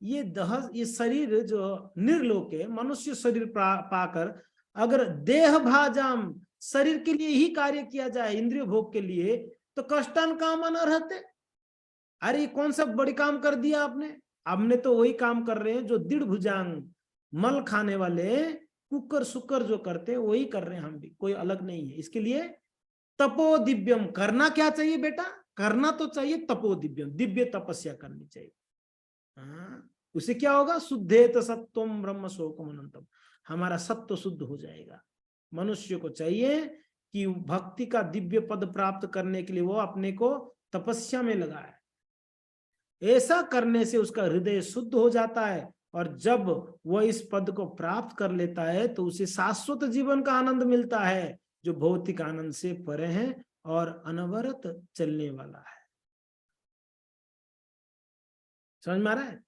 ये शरीर जो निर्लोके, मनुष्य शरीर पाकर अगर देह भाजाम, शरीर के लिए ही कार्य किया जाए, इंद्रिय भोग के लिए, तो कष्टान कामन अर्हते। अरे कौन सा बड़ी काम कर दिया आपने? हमने तो वही काम कर रहे हैं जो दृढ़ भुजांग, मल खाने वाले, कुकर सुकर जो करते हैं वही कर रहे हैं हम भी, कोई अलग नहीं है। इसके लिए तपो दिव्यम, करना क्या चाहिए बेटा? करना तो चाहिए तपो दिव्यम, दिव्य तपस्या करनी चाहिए। उसे क्या होगा? शुद्धेत सत्वम ब्रह्म शोकम अनंतम, हमारा सत्व शुद्ध हो जाएगा। मनुष्य को चाहिए कि भक्ति का दिव्य पद प्राप्त करने के लिए वो अपने को तपस्या में लगाए। ऐसा करने से उसका हृदय शुद्ध हो जाता है, और जब वह इस पद को प्राप्त कर लेता है तो उसे शाश्वत जीवन का आनंद मिलता है, जो भौतिक आनंद से परे है और अनवरत चलने वाला है। समझ में आ रहा है?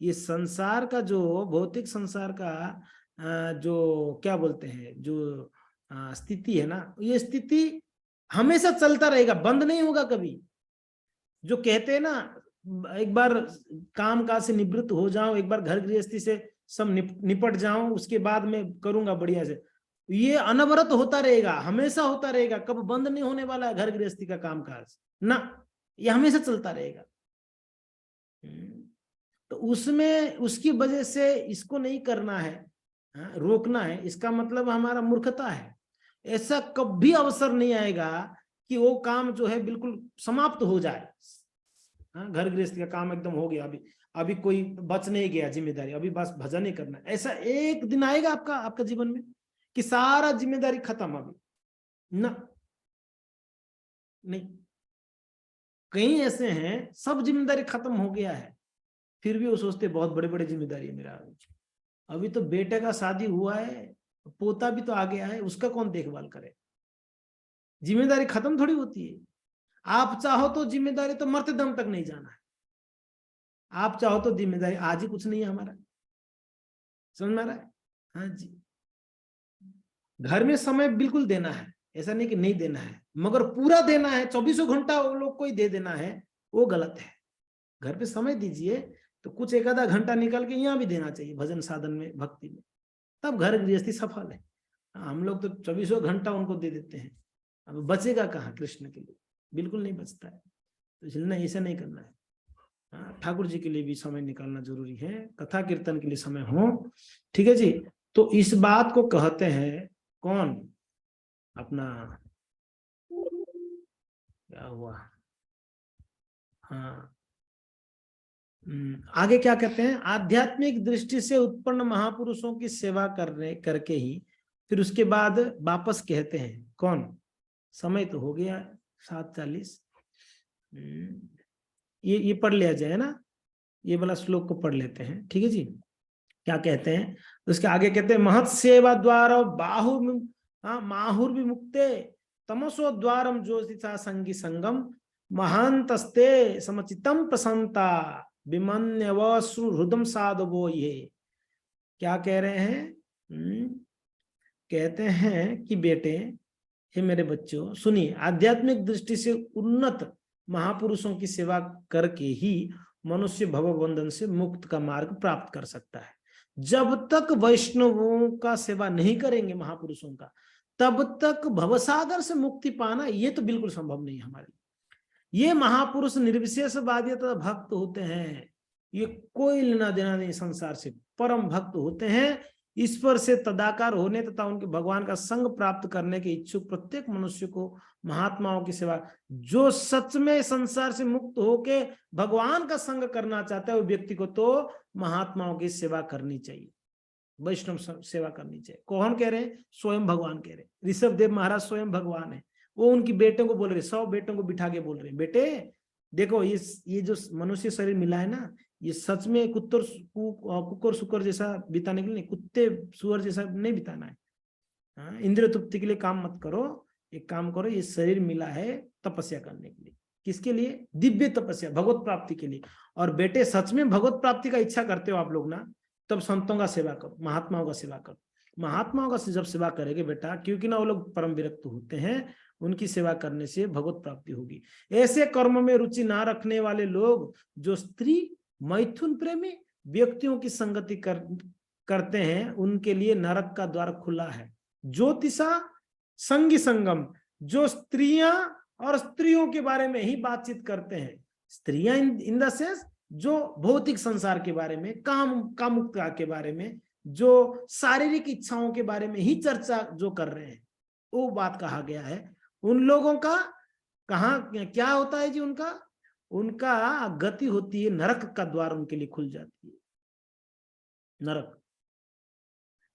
ये संसार का जो भौतिक संसार का जो क्या बोलते हैं, जो स्थिति है ना, ये स्थिति हमेशा चलता रहेगा, बंद नहीं होगा कभी। जो कहते हैं ना, एक बार काम काज से निवृत्त हो जाऊं, एक बार घर गृहस्थी से सब निपट जाऊं, उसके बाद मैं करूंगा बढ़िया से, ये अनवरत होता रहेगा, हमेशा होता रहेगा, कब बंद नहीं होने वाला है घर गृहस्थी का काम काज ना, ये हमेशा चलता रहेगा। तो उसमें उसकी वजह से इसको नहीं करना है, रोकना है, इसका मतलब हमारा मूर्खता है। ऐसा कभी अवसर नहीं आएगा कि वो काम जो है बिल्कुल समाप्त हो जाए। घर गृहस्थी का काम एकदम हो गया, अभी कोई बच नहीं गया जिम्मेदारी, अभी बस भजन ही करना। ऐसा एक दिन आएगा आपका जीवन में कि सारा जिम्मेदारी खत्म, अभी ना, नहीं। कई ऐसे हैं सब जिम्मेदारी खत्म हो गया है, फिर भी वो सोचते बहुत बड़े बड़े जिम्मेदारी है मेरा। अभी तो बेटे का शादी हुआ है, पोता भी तो आ गया है, उसका कौन देखभाल करे? जिम्मेदारी खत्म थोड़ी होती है। आप चाहो तो जिम्मेदारी तो मरते दम तक नहीं जाना है, आप चाहो तो जिम्मेदारी आज ही कुछ नहीं है हमारा। समझ में आ रहा है? हाँ जी, घर में समय बिल्कुल देना है, ऐसा नहीं कि नहीं देना है, मगर पूरा देना है, 24 घंटा वो लोग को ही दे देना है, वो गलत है। घर पे समय दीजिए तो कुछ एक आधा घंटा निकाल के यहाँ भी देना चाहिए, भजन साधन में, भक्ति में, तब घर गृहस्थी सफल है। हम लोग तो 24 घंटा उनको दे देते हैं, अब बचेगा कहाँ कृष्ण के लिए? बिल्कुल नहीं बचता है। तो इसलिए नहीं, ऐसा नहीं करना है। ठाकुर जी के लिए भी समय निकालना जरूरी है, कथा कीर्तन के लिए समय हो, ठीक है जी। तो इस बात को कहते हैं कौन? अपना क्या हुआ, हाँ, आगे क्या कहते हैं, आध्यात्मिक दृष्टि से उत्पन्न महापुरुषों की सेवा करके ही फिर उसके बाद वापस कहते हैं कौन? समय तो हो गया 7:40, ये पढ़ लिया जाए ना, ये वाला श्लोक को पढ़ लेते हैं, ठीक है जी। क्या कहते हैं उसके आगे? कहते हैं महत् सेवा द्वार माहुर विमुक्ते तमसो द्वारम ज्योतिषा संगी संगम महांतस्ते समचितम प्रसन्नता विमन्यवश्रु हृदम साधवो। ये क्या कह रहे हैं? कहते हैं कि बेटे, हे मेरे बच्चों सुनिए, आध्यात्मिक दृष्टि से उन्नत महापुरुषों की सेवा करके ही मनुष्य भवबंधन से मुक्त का मार्ग प्राप्त कर सकता है। जब तक वैष्णवों का सेवा नहीं करेंगे महापुरुषों का, तब तक भवसागर से मुक्ति पाना ये तो बिल्कुल संभव नहीं है हमारे लिए। ये महापुरुष निर्विशेषवादी तथा भक्त होते हैं, ये कोई लेना देना नहीं संसार से, परम भक्त होते हैं। ईश्वर से तदाकार होने तथा उनके भगवान का संग प्राप्त करने के इच्छुक प्रत्येक मनुष्य को महात्माओं की सेवा, जो सच में संसार से मुक्त होके भगवान का संग करना चाहता है वो व्यक्ति को तो महात्माओं की सेवा करनी चाहिए, वैष्णव सेवा करनी चाहिए। कौन कह रहे हैं? स्वयं भगवान कह रहे हैं। ऋषभ देव महाराज स्वयं भगवान है, वो उनकी बेटों को बोल रहे, 100 बेटों को बिठा के बोल रहे हैं, बेटे देखो ये जो मनुष्य शरीर मिला है ना, ये सच में कुकर सुकर जैसा बिताने के लिए नहीं, कुत्ते सुअर जैसा नहीं बिताना है। इंद्रिय तृप्ति के लिए काम मत करो, एक काम करो, ये शरीर मिला है तपस्या करने के लिए। किसके लिए? दिव्य तपस्या, भगवत प्राप्ति के लिए। और बेटे सच में भगवत प्राप्ति का इच्छा करते हो आप लोग ना, तब संतों का सेवा करो, महात्माओं का सेवा करो। महात्माओं का जब सेवा करेंगे बेटा, क्योंकि ना वो लोग परम विरक्त होते हैं, उनकी सेवा करने से भगवत प्राप्ति होगी। ऐसे कर्म में रुचि ना रखने वाले लोग जो स्त्री मैथुन प्रेमी व्यक्तियों की संगति करते हैं, उनके लिए नरक का द्वार खुला है। ज्योतिषा संगी संगम, जो स्त्रियां और स्त्रियों के बारे में ही बातचीत करते हैं, स्त्रियां इन द सेंस जो भौतिक संसार के बारे में, कामुकता के बारे में, जो शारीरिक इच्छाओं के बारे में ही चर्चा जो कर रहे हैं, वो बात कहा गया है। उन लोगों का कहाँ क्या होता है जी? उनका गति होती है, नरक का द्वार उनके लिए खुल जाती है, नरक।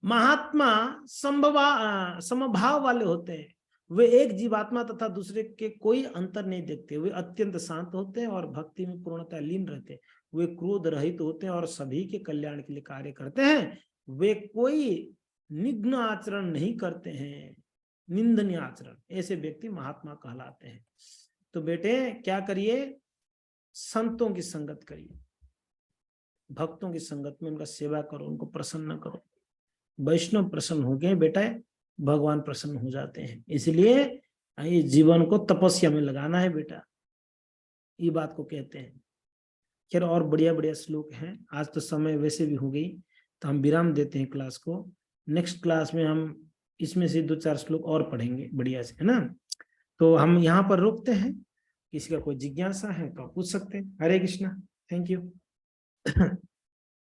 महात्मा समभाव वाले होते हैं, वे एक जीवात्मा तथा दूसरे के कोई अंतर नहीं देखते, वे अत्यंत शांत होते हैं और भक्ति में पूर्णतः लीन रहते हैं, वे क्रोध रहित होते हैं और सभी के कल्याण के लिए कार्य करते हैं, वे कोई निघ्न आचरण नहीं करते हैं, निंदनीय आचरण। ऐसे व्यक्ति महात्मा कहलाते हैं। तो बेटे क्या करिए? संतों की संगत करिए, भक्तों की संगत में उनका सेवा करो, उनको प्रसन्न करो। वैष्णव प्रसन्न हो गए बेटा, भगवान प्रसन्न हो जाते हैं। इसलिए ये जीवन को तपस्या में लगाना है बेटा, ये बात को कहते हैं। खैर और बढ़िया बढ़िया श्लोक हैं। आज तो समय वैसे भी हो गई, तो हम विराम देते हैं क्लास को। नेक्स्ट क्लास में हम इसमें से 2-4 श्लोक और पढ़ेंगे बढ़िया से, है ना। तो हम यहाँ पर रुकते हैं। किसी का कोई जिज्ञासा है तो आप पूछ सकते हैं। हरे कृष्णा, थैंक यू।